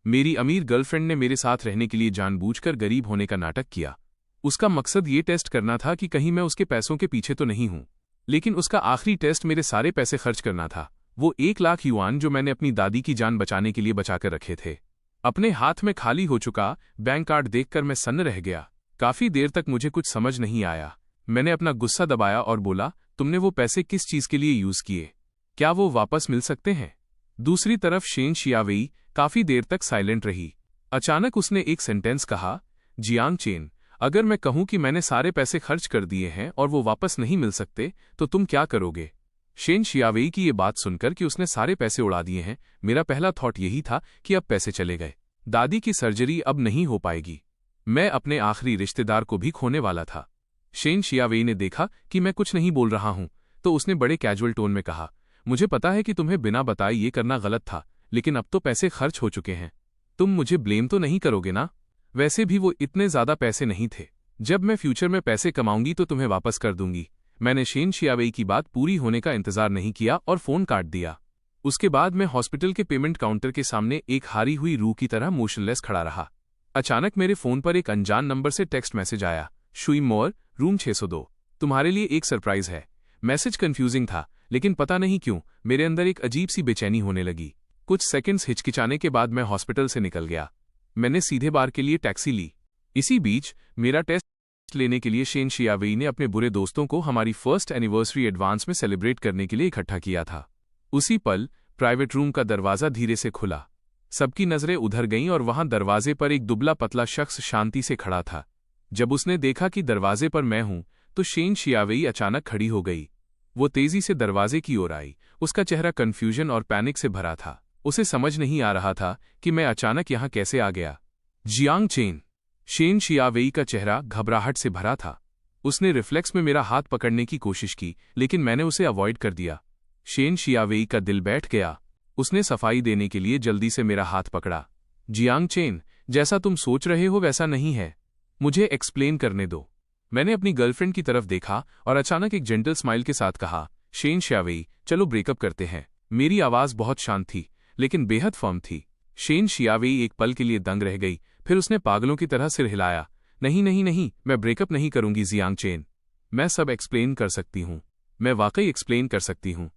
मेरी अमीर गर्लफ्रेंड ने मेरे साथ रहने के लिए जानबूझकर गरीब होने का नाटक किया। उसका मकसद ये टेस्ट करना था कि कहीं मैं उसके पैसों के पीछे तो नहीं हूं। लेकिन उसका आखिरी टेस्ट मेरे सारे पैसे खर्च करना था, वो 1 लाख युआन जो मैंने अपनी दादी की जान बचाने के लिए बचाकर रखे थे। अपने हाथ में खाली हो चुका बैंक कार्ड देखकर मैं सन्न रह गया। काफी देर तक मुझे कुछ समझ नहीं आया। मैंने अपना गुस्सा दबाया और बोला, तुमने वो पैसे किस चीज के लिए यूज किए? क्या वो वापस मिल सकते हैं? दूसरी तरफ शेन शियावेई काफी देर तक साइलेंट रही। अचानक उसने एक सेंटेंस कहा, जियांग चेन, अगर मैं कहूं कि मैंने सारे पैसे खर्च कर दिए हैं और वो वापस नहीं मिल सकते तो तुम क्या करोगे? शेन शियावेई की ये बात सुनकर कि उसने सारे पैसे उड़ा दिए हैं, मेरा पहला थॉट यही था कि अब पैसे चले गए। दादी की सर्जरी अब नहीं हो पाएगी। मैं अपने आखिरी रिश्तेदार को भी खोने वाला था। शेन शियावेई ने देखा कि मैं कुछ नहीं बोल रहा हूं, तो उसने बड़े कैजुअल टोन में कहा, मुझे पता है कि तुम्हें बिना बताए ये करना गलत था, लेकिन अब तो पैसे खर्च हो चुके हैं। तुम मुझे ब्लेम तो नहीं करोगे ना? वैसे भी वो इतने ज्यादा पैसे नहीं थे। जब मैं फ्यूचर में पैसे कमाऊंगी तो तुम्हें वापस कर दूंगी। मैंने शेन शियावेई की बात पूरी होने का इंतजार नहीं किया और फोन काट दिया। उसके बाद मैं हॉस्पिटल के पेमेंट काउंटर के सामने एक हारी हुई रूह की तरह मोशनलेस खड़ा रहा। अचानक मेरे फोन पर एक अनजान नंबर से टेक्स्ट मैसेज आया, शुई मोर, रूम 602, तुम्हारे लिए एक सरप्राइज है। मैसेज कंफ्यूजिंग था, लेकिन पता नहीं क्यों मेरे अंदर एक अजीब सी बेचैनी होने लगी। कुछ सेकंड्स हिचकिचाने के बाद मैं हॉस्पिटल से निकल गया। मैंने सीधे बार के लिए टैक्सी ली। इसी बीच मेरा टेस्ट लेने के लिए शेन शियावेई ने अपने बुरे दोस्तों को हमारी फर्स्ट एनिवर्सरी एडवांस में सेलिब्रेट करने के लिए इकट्ठा किया था। उसी पल प्राइवेट रूम का दरवाजा धीरे से खुला। सबकी नजरें उधर गईं और वहां दरवाजे पर एक दुबला पतला शख्स शांति से खड़ा था। जब उसने देखा कि दरवाजे पर मैं हूं, तो शेन शियावेई अचानक खड़ी हो गई। वो तेजी से दरवाजे की ओर आई। उसका चेहरा कंफ्यूजन और पैनिक से भरा था। उसे समझ नहीं आ रहा था कि मैं अचानक यहां कैसे आ गया। Jiang chain. शेन शियावेई का चेहरा घबराहट से भरा था। उसने रिफ्लेक्स में मेरा हाथ पकड़ने की कोशिश की, लेकिन मैंने उसे अवॉइड कर दिया। शेन शियावेई का दिल बैठ गया। उसने सफाई देने के लिए जल्दी से मेरा हाथ पकड़ा। जियांग चेन, जैसा तुम सोच रहे हो वैसा नहीं है। मुझे एक्सप्लेन करने दो। मैंने अपनी गर्लफ्रेंड की तरफ देखा और अचानक एक जेंटल स्माइल के साथ कहा, शेन शियावेई, चलो ब्रेकअप करते हैं। मेरी आवाज बहुत शांत थी, लेकिन बेहद फर्म थी। शेन शियावेई एक पल के लिए दंग रह गई, फिर उसने पागलों की तरह सिर हिलाया। नहीं नहीं नहीं, मैं ब्रेकअप नहीं करूंगी जियांग चेन। मैं सब एक्सप्लेन कर सकती हूं। मैं वाकई एक्सप्लेन कर सकती हूं।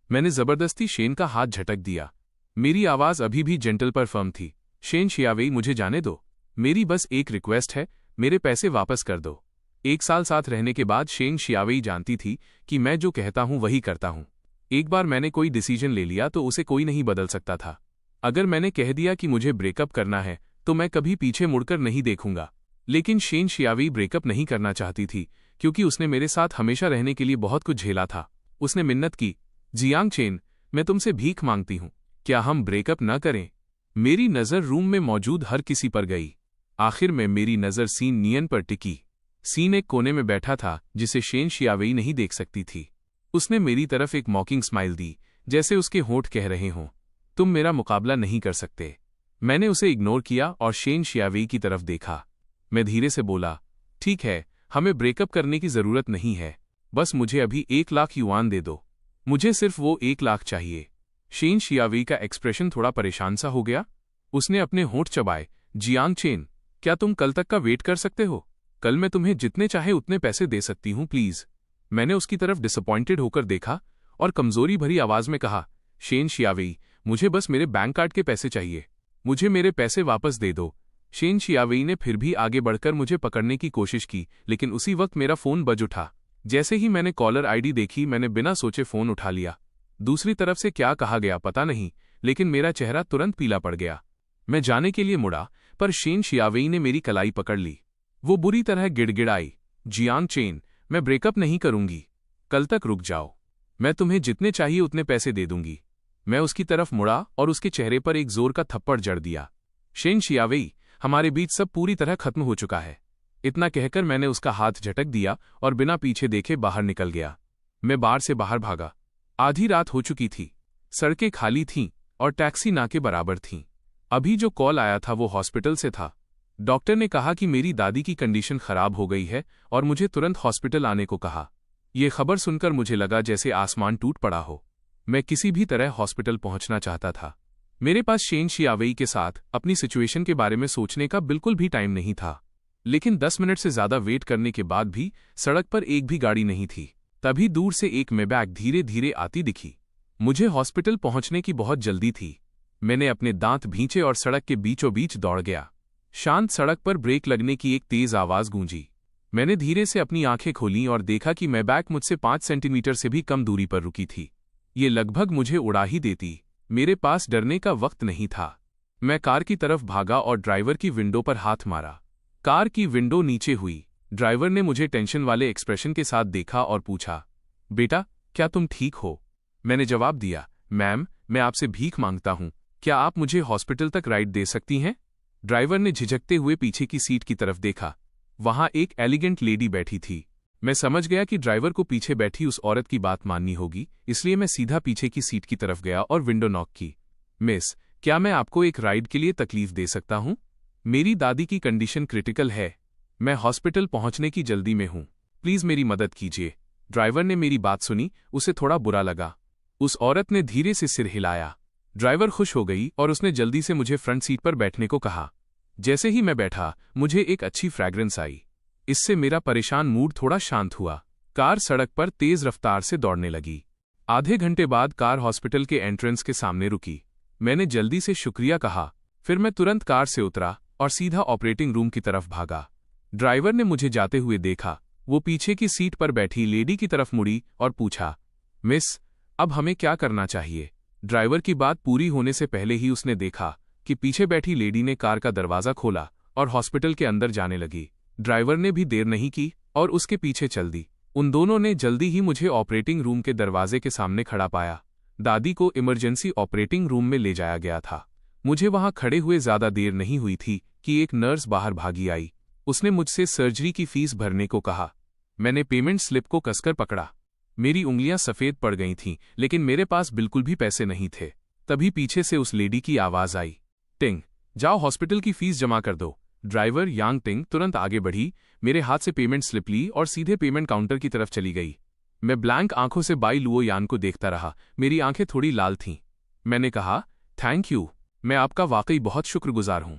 मैंने जबरदस्ती शेन का हाथ झटक दिया। मेरी आवाज अभी भी जेंटल पर फर्म थी। शेन शियावेई, मुझे जाने दो। मेरी बस एक रिक्वेस्ट है, मेरे पैसे वापस कर दो। 1 साल साथ रहने के बाद शेन शियावेई जानती थी कि मैं जो कहता हूं वही करता हूं। एक बार मैंने कोई डिसीजन ले लिया तो उसे कोई नहीं बदल सकता था। अगर मैंने कह दिया कि मुझे ब्रेकअप करना है तो मैं कभी पीछे मुड़कर नहीं देखूंगा। लेकिन शेन शियावेई ब्रेकअप नहीं करना चाहती थी, क्योंकि उसने मेरे साथ हमेशा रहने के लिए बहुत कुछ झेला था। उसने मिन्नत की, जियांग चेन, मैं तुमसे भीख मांगती हूं, क्या हम ब्रेकअप न करें? मेरी नज़र रूम में मौजूद हर किसी पर गई। आखिर में मेरी नज़र सीन नियन पर टिकी। सीन एक कोने में बैठा था जिसे शेन शियावेई नहीं देख सकती थी। उसने मेरी तरफ एक मॉकिंग स्माइल दी, जैसे उसके होंठ कह रहे हों, तुम मेरा मुकाबला नहीं कर सकते। मैंने उसे इग्नोर किया और शेन शियावेई की तरफ देखा। मैं धीरे से बोला, ठीक है, हमें ब्रेकअप करने की जरूरत नहीं है, बस मुझे अभी 1 लाख युआन दे दो। मुझे सिर्फ वो 1 लाख चाहिए। शेन शियावेई का एक्सप्रेशन थोड़ा परेशान सा हो गया। उसने अपने होंठ चबाए। जियांग चेन, क्या तुम कल तक का वेट कर सकते हो? कल मैं तुम्हें जितने चाहे उतने पैसे दे सकती हूं, प्लीज। मैंने उसकी तरफ डिसअपॉइंटेड होकर देखा और कमजोरी भरी आवाज में कहा, शेन शियावेई, मुझे बस मेरे बैंक कार्ड के पैसे चाहिए। मुझे मेरे पैसे वापस दे दो। शेन शियावेई ने फिर भी आगे बढ़कर मुझे पकड़ने की कोशिश की, लेकिन उसी वक्त मेरा फोन बज उठा। जैसे ही मैंने कॉलर आईडी देखी, मैंने बिना सोचे फोन उठा लिया। दूसरी तरफ से क्या कहा गया पता नहीं, लेकिन मेरा चेहरा तुरंत पीला पड़ गया। मैं जाने के लिए मुड़ा, पर शेन शियावेई ने मेरी कलाई पकड़ ली। वो बुरी तरह गिड़गिड़ाई, जियांग चेन, मैं ब्रेकअप नहीं करूंगी। कल तक रुक जाओ, मैं तुम्हें जितने चाहिए उतने पैसे दे दूंगी। मैं उसकी तरफ मुड़ा और उसके चेहरे पर एक जोर का थप्पड़ जड़ दिया। शेन शियावेई, हमारे बीच सब पूरी तरह खत्म हो चुका है। इतना कहकर मैंने उसका हाथ झटक दिया और बिना पीछे देखे बाहर निकल गया। मैं बार से बाहर भागा। आधी रात हो चुकी थी, सड़कें खाली थीं और टैक्सी ना के बराबर थीं। अभी जो कॉल आया था वो हॉस्पिटल से था। डॉक्टर ने कहा कि मेरी दादी की कंडीशन खराब हो गई है और मुझे तुरंत हॉस्पिटल आने को कहा। ये खबर सुनकर मुझे लगा जैसे आसमान टूट पड़ा हो। मैं किसी भी तरह हॉस्पिटल पहुंचना चाहता था। मेरे पास शेन शियावेई के साथ अपनी सिचुएशन के बारे में सोचने का बिल्कुल भी टाइम नहीं था, लेकिन 10 मिनट से ज्यादा वेट करने के बाद भी सड़क पर एक भी गाड़ी नहीं थी। तभी दूर से एक मेबैक धीरे धीरे आती दिखी। मुझे हॉस्पिटल पहुंचने की बहुत जल्दी थी। मैंने अपने दांत भींचे और सड़क के बीचों बीच दौड़ गया। शांत सड़क पर ब्रेक लगने की एक तेज आवाज गूंजी। मैंने धीरे से अपनी आंखें खोलीं और देखा कि मेबैक मुझसे 5 सेंटीमीटर से भी कम दूरी पर रुकी थी। ये लगभग मुझे उड़ा ही देती। मेरे पास डरने का वक्त नहीं था। मैं कार की तरफ भागा और ड्राइवर की विंडो पर हाथ मारा। कार की विंडो नीचे हुई। ड्राइवर ने मुझे टेंशन वाले एक्सप्रेशन के साथ देखा और पूछा, बेटा क्या तुम ठीक हो? मैंने जवाब दिया, मैम मैं आपसे भीख मांगता हूं, क्या आप मुझे हॉस्पिटल तक राइड दे सकती हैं? ड्राइवर ने झिझकते हुए पीछे की सीट की तरफ देखा। वहां एक एलिगेंट लेडी बैठी थी। मैं समझ गया कि ड्राइवर को पीछे बैठी उस औरत की बात माननी होगी, इसलिए मैं सीधा पीछे की सीट की तरफ गया और विंडो नॉक की। मिस, क्या मैं आपको एक राइड के लिए तकलीफ दे सकता हूं? मेरी दादी की कंडीशन क्रिटिकल है। मैं हॉस्पिटल पहुंचने की जल्दी में हूं। प्लीज मेरी मदद कीजिए। ड्राइवर ने मेरी बात सुनी। उसे थोड़ा बुरा लगा। उस औरत ने धीरे से सिर हिलाया। ड्राइवर खुश हो गई और उसने जल्दी से मुझे फ्रंट सीट पर बैठने को कहा। जैसे ही मैं बैठा, मुझे एक अच्छी फ्रैग्रेंस आई। इससे मेरा परेशान मूड थोड़ा शांत हुआ। कार सड़क पर तेज रफ्तार से दौड़ने लगी। आधे घंटे बाद कार हॉस्पिटल के एंट्रेंस के सामने रुकी। मैंने जल्दी से शुक्रिया कहा। फिर मैं तुरंत कार से उतरा और सीधा ऑपरेटिंग रूम की तरफ भागा। ड्राइवर ने मुझे जाते हुए देखा। वो पीछे की सीट पर बैठी लेडी की तरफ मुड़ी और पूछा, मिस, अब हमें क्या करना चाहिए? ड्राइवर की बात पूरी होने से पहले ही उसने देखा कि पीछे बैठी लेडी ने कार का दरवाजा खोला और हॉस्पिटल के अंदर जाने लगी। ड्राइवर ने भी देर नहीं की और उसके पीछे चल दी। उन दोनों ने जल्दी ही मुझे ऑपरेटिंग रूम के दरवाजे के सामने खड़ा पाया। दादी को इमरजेंसी ऑपरेटिंग रूम में ले जाया गया था। मुझे वहां खड़े हुए ज्यादा देर नहीं हुई थी कि एक नर्स बाहर भागी आई। उसने मुझसे सर्जरी की फीस भरने को कहा। मैंने पेमेंट स्लिप को कसकर पकड़ा। मेरी उंगलियां सफेद पड़ गई थीं, लेकिन मेरे पास बिल्कुल भी पैसे नहीं थे। तभी पीछे से उस लेडी की आवाज आई, टिंग, जाओ हॉस्पिटल की फीस जमा कर दो। ड्राइवर यांग टिंग तुरंत आगे बढ़ी, मेरे हाथ से पेमेंट स्लिप ली और सीधे पेमेंट काउंटर की तरफ चली गई। मैं ब्लैंक आंखों से बाई लुओ यान को देखता रहा। मेरी आंखें थोड़ी लाल थीं। मैंने कहा, थैंक यू, मैं आपका वाकई बहुत शुक्रगुजार हूं।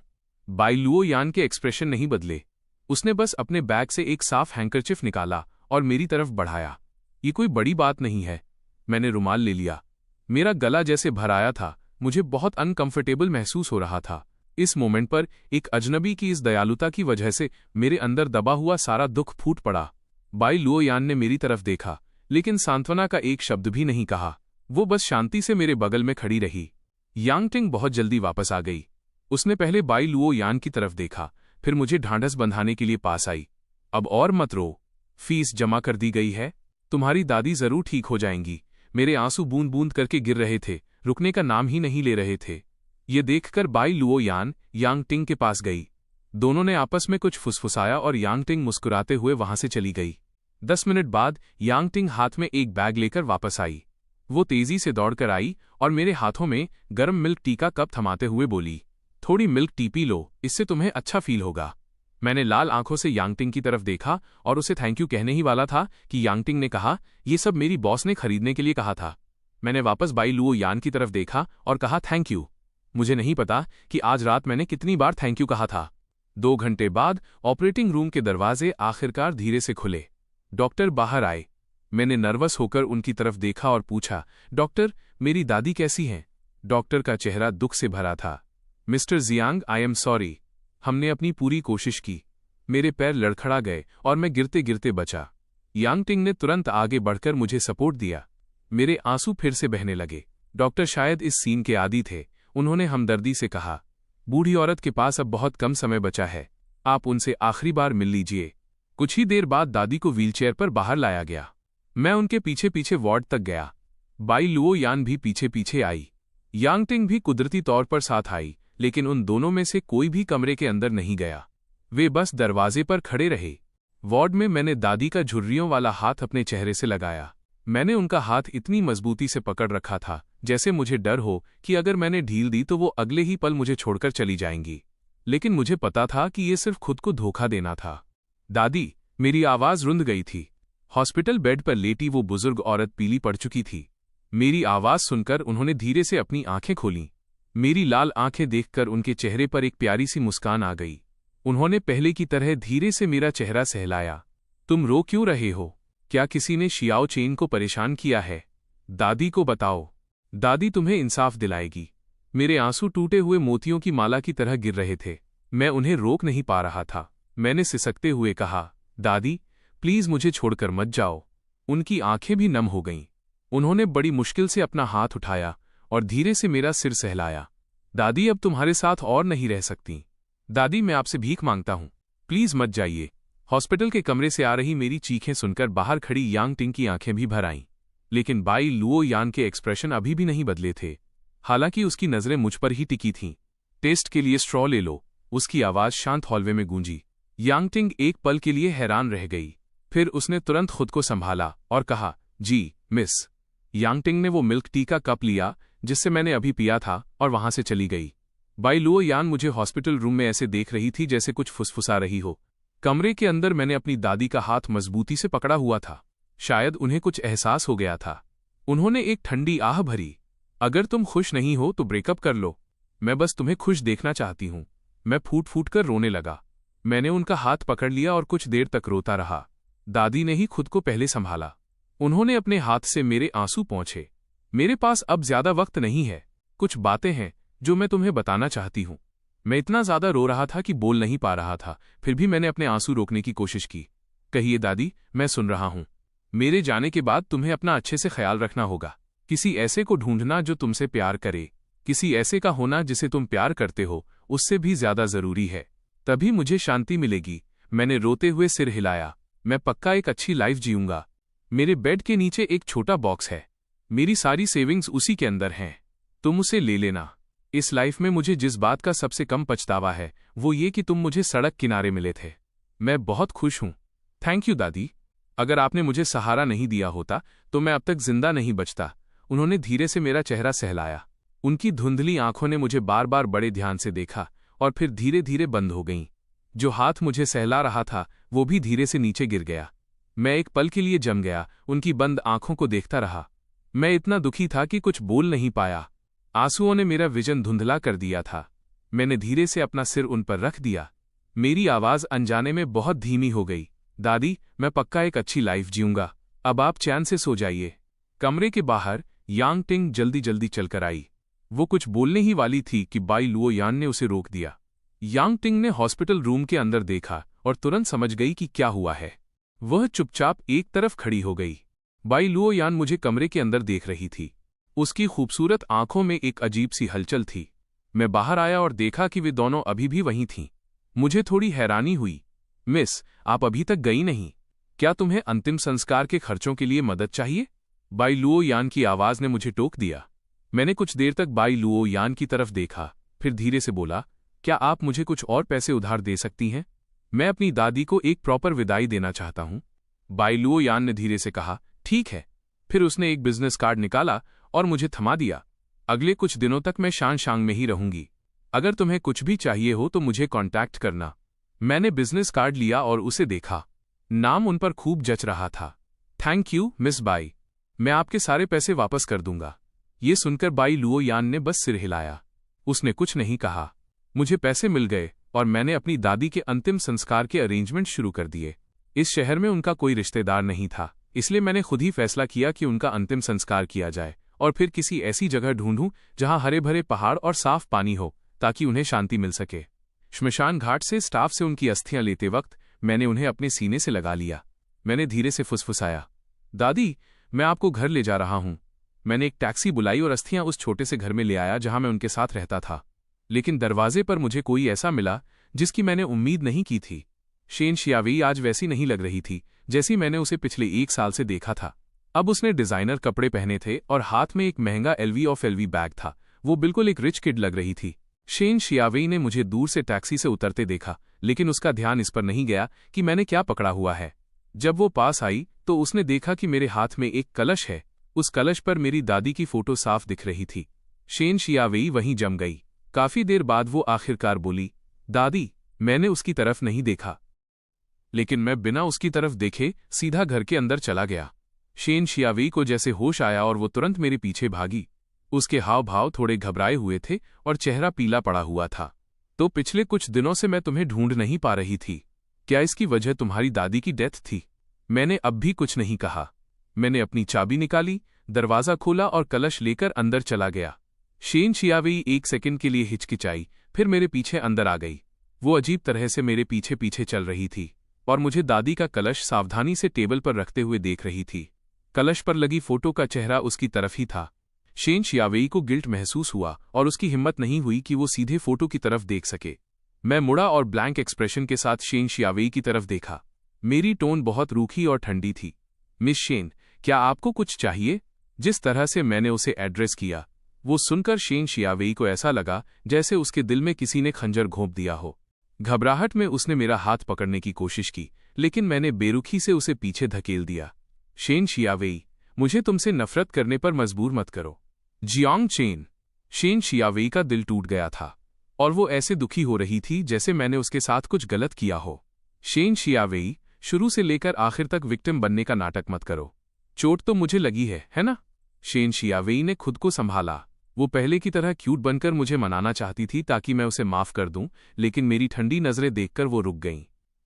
बाई लुओ यान के एक्सप्रेशन नहीं बदले। उसने बस अपने बैग से एक साफ हैंकरचिफ निकाला और मेरी तरफ बढ़ाया। ये कोई बड़ी बात नहीं है। मैंने रुमाल ले लिया। मेरा गला जैसे भर आया था। मुझे बहुत अनकंफर्टेबल महसूस हो रहा था। इस मोमेंट पर एक अजनबी की इस दयालुता की वजह से मेरे अंदर दबा हुआ सारा दुख फूट पड़ा। बाई लुओ यान ने मेरी तरफ देखा, लेकिन सांत्वना का एक शब्द भी नहीं कहा। वो बस शांति से मेरे बगल में खड़ी रही। यांग टिंग बहुत जल्दी वापस आ गई। उसने पहले बाई लुओ यान की तरफ देखा, फिर मुझे ढांढस बंधाने के लिए पास आई। अब और मत रो, फीस जमा कर दी गई है, तुम्हारी दादी जरूर ठीक हो जाएंगी। मेरे आंसू बूंद बूंद करके गिर रहे थे, रुकने का नाम ही नहीं ले रहे थे। ये देखकर बाई लुओ यान यांग टिंग के पास गई। दोनों ने आपस में कुछ फुसफुसाया और यांग टिंग मुस्कुराते हुए वहां से चली गई। 10 मिनट बाद यांग टिंग हाथ में एक बैग लेकर वापस आई। वो तेजी से दौड़कर आई और मेरे हाथों में गर्म मिल्क टी का कप थमाते हुए बोली, थोड़ी मिल्क टी पी लो, इससे तुम्हें अच्छा फील होगा। मैंने लाल आंखों से यांग टिंग की तरफ देखा और उसे थैंक यू कहने ही वाला था कि यांग टिंग ने कहा, ये सब मेरी बॉस ने खरीदने के लिए कहा था। मैंने वापस बाई लुओ यान की तरफ देखा और कहा, थैंक यू। मुझे नहीं पता कि आज रात मैंने कितनी बार थैंक यू कहा था। 2 घंटे बाद ऑपरेटिंग रूम के दरवाजे आखिरकार धीरे से खुले। डॉक्टर बाहर आए। मैंने नर्वस होकर उनकी तरफ देखा और पूछा, डॉक्टर, मेरी दादी कैसी हैं? डॉक्टर का चेहरा दुख से भरा था। Mister Jiang, I am sorry. हमने अपनी पूरी कोशिश की। मेरे पैर लड़खड़ा गए और मैं गिरते गिरते बचा। यांग टिंग ने तुरंत आगे बढ़कर मुझे सपोर्ट दिया। मेरे आंसू फिर से बहने लगे। डॉक्टर शायद इस सीन के आदी थे। उन्होंने हमदर्दी से कहा, बूढ़ी औरत के पास अब बहुत कम समय बचा है, आप उनसे आखिरी बार मिल लीजिए। कुछ ही देर बाद दादी को व्हीलचेयर पर बाहर लाया गया। मैं उनके पीछे पीछे वार्ड तक गया। बाई लुओ यान भी पीछे पीछे आई। यांग टिंग भी कुदरती तौर पर साथ आई, लेकिन उन दोनों में से कोई भी कमरे के अंदर नहीं गया। वे बस दरवाजे पर खड़े रहे। वार्ड में मैंने दादी का झुर्रियों वाला हाथ अपने चेहरे से लगाया। मैंने उनका हाथ इतनी मजबूती से पकड़ रखा था जैसे मुझे डर हो कि अगर मैंने ढील दी तो वो अगले ही पल मुझे छोड़कर चली जाएंगी। लेकिन मुझे पता था कि ये सिर्फ खुद को धोखा देना था। दादी, मेरी आवाज रुंध गई थी। हॉस्पिटल बेड पर लेटी वो बुजुर्ग औरत पीली पड़ चुकी थी। मेरी आवाज सुनकर उन्होंने धीरे से अपनी आंखें खोलीं। मेरी लाल आंखें देखकर उनके चेहरे पर एक प्यारी सी मुस्कान आ गई। उन्होंने पहले की तरह धीरे से मेरा चेहरा सहलाया। तुम रो क्यों रहे हो? क्या किसी ने शियाओ चेन को परेशान किया है? दादी को बताओ। दादी तुम्हें इंसाफ दिलाएगी। मेरे आंसू टूटे हुए मोतियों की माला की तरह गिर रहे थे। मैं उन्हें रोक नहीं पा रहा था। मैंने सिसकते हुए कहा, दादी प्लीज मुझे छोड़कर मत जाओ। उनकी आंखें भी नम हो गईं। उन्होंने बड़ी मुश्किल से अपना हाथ उठाया और धीरे से मेरा सिर सहलाया। दादी अब तुम्हारे साथ और नहीं रह सकती। दादी मैं आपसे भीख मांगता हूं, प्लीज मत जाइए। हॉस्पिटल के कमरे से आ रही मेरी चीखें सुनकर बाहर खड़ी यांग टिंग की आंखें भी भर आईं। लेकिन बाई लुओ यान के एक्सप्रेशन अभी भी नहीं बदले थे। हालांकि उसकी नजरें मुझ पर ही टिकी थीं। टेस्ट के लिए स्ट्रॉ ले लो, उसकी आवाज शांत हॉलवे में गूंजी। यांग टिंग एक पल के लिए हैरान रह गई। फिर उसने तुरंत खुद को संभाला और कहा, जी मिस। यांग टिंग ने वो मिल्क टी का कप लिया जिससे मैंने अभी पिया था और वहां से चली गई। बाई लुओ यान मुझे हॉस्पिटल रूम में ऐसे देख रही थी जैसे कुछ फुसफुसा रही हो। कमरे के अंदर मैंने अपनी दादी का हाथ मजबूती से पकड़ा हुआ था। शायद उन्हें कुछ एहसास हो गया था। उन्होंने एक ठंडी आह भरी। अगर तुम खुश नहीं हो तो ब्रेकअप कर लो। मैं बस तुम्हें खुश देखना चाहती हूं। मैं फूट फूट कर रोने लगा। मैंने उनका हाथ पकड़ लिया और कुछ देर तक रोता रहा। दादी ने ही खुद को पहले संभाला। उन्होंने अपने हाथ से मेरे आंसू पोंछे। मेरे पास अब ज्यादा वक्त नहीं है। कुछ बातें हैं जो मैं तुम्हें बताना चाहती हूं। मैं इतना ज्यादा रो रहा था कि बोल नहीं पा रहा था, फिर भी मैंने अपने आंसू रोकने की कोशिश की। कहिए दादी, मैं सुन रहा हूं। मेरे जाने के बाद तुम्हें अपना अच्छे से ख्याल रखना होगा। किसी ऐसे को ढूंढना जो तुमसे प्यार करे। किसी ऐसे का होना जिसे तुम प्यार करते हो, उससे भी ज्यादा जरूरी है। तभी मुझे शांति मिलेगी। मैंने रोते हुए सिर हिलाया। मैं पक्का एक अच्छी लाइफ जीऊंगा। मेरे बेड के नीचे एक छोटा बॉक्स है। मेरी सारी सेविंग्स उसी के अंदर हैं। तुम उसे ले लेना। इस लाइफ में मुझे जिस बात का सबसे कम पछतावा है वो ये कि तुम मुझे सड़क किनारे मिले थे। मैं बहुत खुश हूं। थैंक यू दादी। अगर आपने मुझे सहारा नहीं दिया होता तो मैं अब तक जिंदा नहीं बचता। उन्होंने धीरे से मेरा चेहरा सहलाया। उनकी धुंधली आंखों ने मुझे बार बार बड़े ध्यान से देखा और फिर धीरे धीरे बंद हो गईं। जो हाथ मुझे सहला रहा था वो भी धीरे से नीचे गिर गया। मैं एक पल के लिए जम गया, उनकी बंद आंखों को देखता रहा। मैं इतना दुखी था कि कुछ बोल नहीं पाया। आंसुओं ने मेरा विजन धुंधला कर दिया था। मैंने धीरे से अपना सिर उन पर रख दिया। मेरी आवाज अनजाने में बहुत धीमी हो गई। दादी, मैं पक्का एक अच्छी लाइफ जीऊंगा। अब आप चैन से सो जाइए। कमरे के बाहर यांग टिंग जल्दी जल्दी चलकर आई। वो कुछ बोलने ही वाली थी कि बाई लुओ यान ने उसे रोक दिया। यांग टिंग ने हॉस्पिटल रूम के अंदर देखा और तुरंत समझ गई कि क्या हुआ है। वह चुपचाप एक तरफ खड़ी हो गई। बाई लुओ यान मुझे कमरे के अंदर देख रही थी। उसकी खूबसूरत आंखों में एक अजीब सी हलचल थी। मैं बाहर आया और देखा कि वे दोनों अभी भी वहीं थीं। मुझे थोड़ी हैरानी हुई। मिस, आप अभी तक गई नहीं। क्या तुम्हें अंतिम संस्कार के खर्चों के लिए मदद चाहिए? बाई लुओ यान की आवाज ने मुझे टोक दिया। मैंने कुछ देर तक बाई लुओ यान की तरफ देखा, फिर धीरे से बोला, क्या आप मुझे कुछ और पैसे उधार दे सकती हैं? मैं अपनी दादी को एक प्रॉपर विदाई देना चाहता हूं। बाई लुओ यान ने धीरे से कहा, ठीक है। फिर उसने एक बिजनेस कार्ड निकाला और मुझे थमा दिया। अगले कुछ दिनों तक मैं शानशांग में ही रहूंगी। अगर तुम्हें कुछ भी चाहिए हो तो मुझे कांटेक्ट करना। मैंने बिजनेस कार्ड लिया और उसे देखा। नाम उन पर खूब जच रहा था। थैंक यू मिस बाई, मैं आपके सारे पैसे वापस कर दूंगा। ये सुनकर बाई लुओ यान ने बस सिर हिलाया। उसने कुछ नहीं कहा। मुझे पैसे मिल गए और मैंने अपनी दादी के अंतिम संस्कार के अरेंजमेंट शुरू कर दिए। इस शहर में उनका कोई रिश्तेदार नहीं था, इसलिए मैंने खुद ही फैसला किया कि उनका अंतिम संस्कार किया जाए और फिर किसी ऐसी जगह ढूंढूं जहां हरे भरे पहाड़ और साफ पानी हो ताकि उन्हें शांति मिल सके। श्मशान घाट से स्टाफ से उनकी अस्थियां लेते वक्त मैंने उन्हें अपने सीने से लगा लिया। मैंने धीरे से फुसफुसाया, दादी, मैं आपको घर ले जा रहा हूं। मैंने एक टैक्सी बुलाई और अस्थियां उस छोटे से घर में ले आया जहां मैं उनके साथ रहता था। लेकिन दरवाजे पर मुझे कोई ऐसा मिला जिसकी मैंने उम्मीद नहीं की थी। शेन शियावेई आज वैसी नहीं लग रही थी जैसी मैंने उसे पिछले 1 साल से देखा था। अब उसने डिजाइनर कपड़े पहने थे और हाथ में एक महंगा LV बैग था। वो बिल्कुल एक रिच किड लग रही थी। शेन शियावेई ने मुझे दूर से टैक्सी से उतरते देखा, लेकिन उसका ध्यान इस पर नहीं गया कि मैंने क्या पकड़ा हुआ है। जब वो पास आई तो उसने देखा कि मेरे हाथ में एक कलश है। उस कलश पर मेरी दादी की फोटो साफ दिख रही थी। शेन शियावेई वहीं जम गई। काफी देर बाद वो आखिरकार बोली, दादी। मैंने उसकी तरफ नहीं देखा, लेकिन मैं बिना उसकी तरफ देखे सीधा घर के अंदर चला गया। शेन शियावेई को जैसे होश आया और वो तुरंत मेरे पीछे भागी। उसके हाव भाव थोड़े घबराए हुए थे और चेहरा पीला पड़ा हुआ था। तो पिछले कुछ दिनों से मैं तुम्हें ढूंढ नहीं पा रही थी। क्या इसकी वजह तुम्हारी दादी की डेथ थी? मैंने अब भी कुछ नहीं कहा। मैंने अपनी चाबी निकाली, दरवाज़ा खोला और कलश लेकर अंदर चला गया। शेन शियावेई 1 सेकंड के लिए हिचकिचाई, फिर मेरे पीछे अंदर आ गई। वो अजीब तरह से मेरे पीछे पीछे चल रही थी और मुझे दादी का कलश सावधानी से टेबल पर रखते हुए देख रही थी। कलश पर लगी फोटो का चेहरा उसकी तरफ ही था। शेन शियावेई को गिल्ट महसूस हुआ और उसकी हिम्मत नहीं हुई कि वो सीधे फोटो की तरफ देख सके। मैं मुड़ा और ब्लैंक एक्सप्रेशन के साथ शेन शियावेई की तरफ देखा। मेरी टोन बहुत रूखी और ठंडी थी। मिस शेन, क्या आपको कुछ चाहिए? जिस तरह से मैंने उसे एड्रेस किया, वो सुनकर शेन शियावेई को ऐसा लगा जैसे उसके दिल में किसी ने खंजर घोंप दिया हो। घबराहट में उसने मेरा हाथ पकड़ने की कोशिश की, लेकिन मैंने बेरुखी से उसे पीछे धकेल दिया। शेन शियावेई, मुझे तुमसे नफरत करने पर मजबूर मत करो। Jiang chain. शेन शियावेई का दिल टूट गया था और वो ऐसे दुखी हो रही थी जैसे मैंने उसके साथ कुछ गलत किया हो। शेन शियावेई, शुरू से लेकर आखिर तक विक्टिम बनने का नाटक मत करो। चोट तो मुझे लगी है ना? शेन शियावेई ने खुद को संभाला। वो पहले की तरह क्यूट बनकर मुझे मनाना चाहती थी ताकि मैं उसे माफ कर दूं, लेकिन मेरी ठंडी नजरें देखकर वो रुक गईं।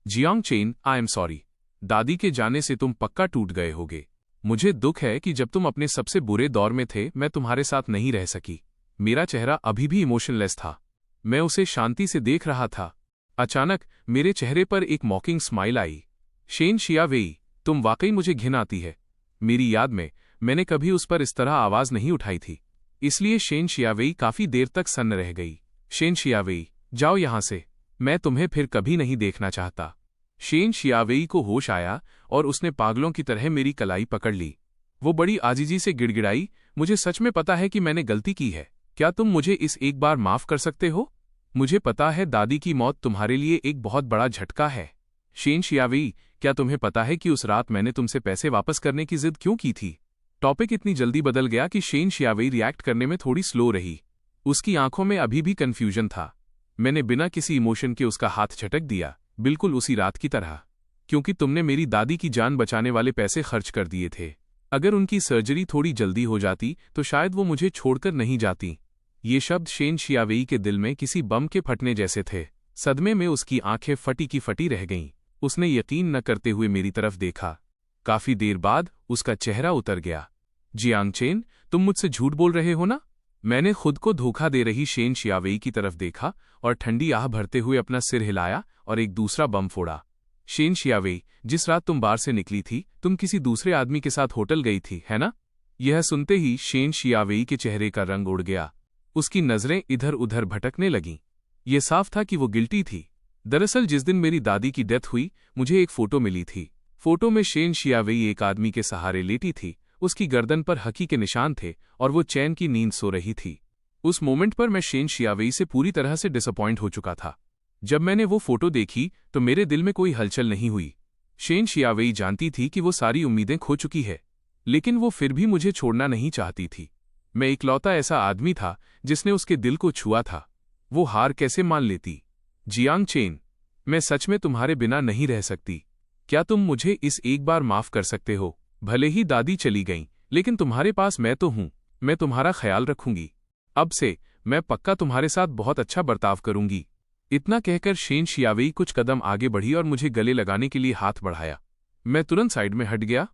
Jiang chain, I am sorry. दादी के जाने से तुम पक्का टूट गए होगे। मुझे दुख है कि जब तुम अपने सबसे बुरे दौर में थे मैं तुम्हारे साथ नहीं रह सकी। मेरा चेहरा अभी भी इमोशनलेस था। मैं उसे शांति से देख रहा था। अचानक मेरे चेहरे पर एक मॉकिंग स्माइल आई। शेन शियावेई, तुम वाकई मुझे घिन आती है। मेरी याद में मैंने कभी उस पर इस तरह आवाज नहीं उठाई थी, इसलिए शेन शियावेई काफी देर तक सन्न रह गई। शेन शियावेई, जाओ यहां से, मैं तुम्हें फिर कभी नहीं देखना चाहता। शेन शियावेई को होश आया और उसने पागलों की तरह मेरी कलाई पकड़ ली। वो बड़ी आजीजी से गिड़गिड़ाई, मुझे सच में पता है कि मैंने गलती की है। क्या तुम मुझे इस एक बार माफ कर सकते हो? मुझे पता है दादी की मौत तुम्हारे लिए एक बहुत बड़ा झटका है। शेन शियावेई, क्या तुम्हें पता है कि उस रात मैंने तुमसे पैसे वापस करने की जिद क्यों की थी? टॉपिक इतनी जल्दी बदल गया कि शेन शियावेई रिएक्ट करने में थोड़ी स्लो रही। उसकी आंखों में अभी भी कन्फ्यूजन था। मैंने बिना किसी इमोशन के उसका हाथ झटक दिया, बिल्कुल उसी रात की तरह। क्योंकि तुमने मेरी दादी की जान बचाने वाले पैसे खर्च कर दिए थे। अगर उनकी सर्जरी थोड़ी जल्दी हो जाती तो शायद वो मुझे छोड़कर नहीं जाती। ये शब्द शेन शियावेई के दिल में किसी बम के फटने जैसे थे। सदमे में उसकी आंखें फटी की फटी रह गईं। उसने यकीन न करते हुए मेरी तरफ देखा। काफी देर बाद उसका चेहरा उतर गया। जियांग चेन, तुम मुझसे झूठ बोल रहे हो ना? मैंने खुद को धोखा दे रही शेन शियावेई की तरफ देखा और ठंडी आह भरते हुए अपना सिर हिलाया और एक दूसरा बम फोड़ा। शेन शियावेई, जिस रात तुम बार से निकली थी तुम किसी दूसरे आदमी के साथ होटल गई थी, है ना? यह सुनते ही शेन शियावेई के चेहरे का रंग उड़ गया। उसकी नजरें इधर उधर भटकने लगीं। ये साफ था कि वो गिल्टी थी। दरअसल जिस दिन मेरी दादी की डेथ हुई मुझे एक फोटो मिली थी। फोटो में शेन शियावेई एक आदमी के सहारे लेटी थी। उसकी गर्दन पर हकी के निशान थे और वो चैन की नींद सो रही थी। उस मोमेंट पर मैं शेन शियावेई से पूरी तरह से डिसअपॉइंट हो चुका था। जब मैंने वो फोटो देखी तो मेरे दिल में कोई हलचल नहीं हुई। शेन शियावेई जानती थी कि वो सारी उम्मीदें खो चुकी है, लेकिन वो फिर भी मुझे छोड़ना नहीं चाहती थी। मैं इकलौता ऐसा आदमी था जिसने उसके दिल को छुआ था। वो हार कैसे मान लेती? जियांग चेन, मैं सच में तुम्हारे बिना नहीं रह सकती। क्या तुम मुझे इस एक बार माफ कर सकते हो? भले ही दादी चली गईं, लेकिन तुम्हारे पास मैं तो हूं। मैं तुम्हारा ख्याल रखूंगी। अब से मैं पक्का तुम्हारे साथ बहुत अच्छा बर्ताव करूंगी। इतना कहकर शेन शियावेई कुछ कदम आगे बढ़ी और मुझे गले लगाने के लिए हाथ बढ़ाया। मैं तुरंत साइड में हट गया।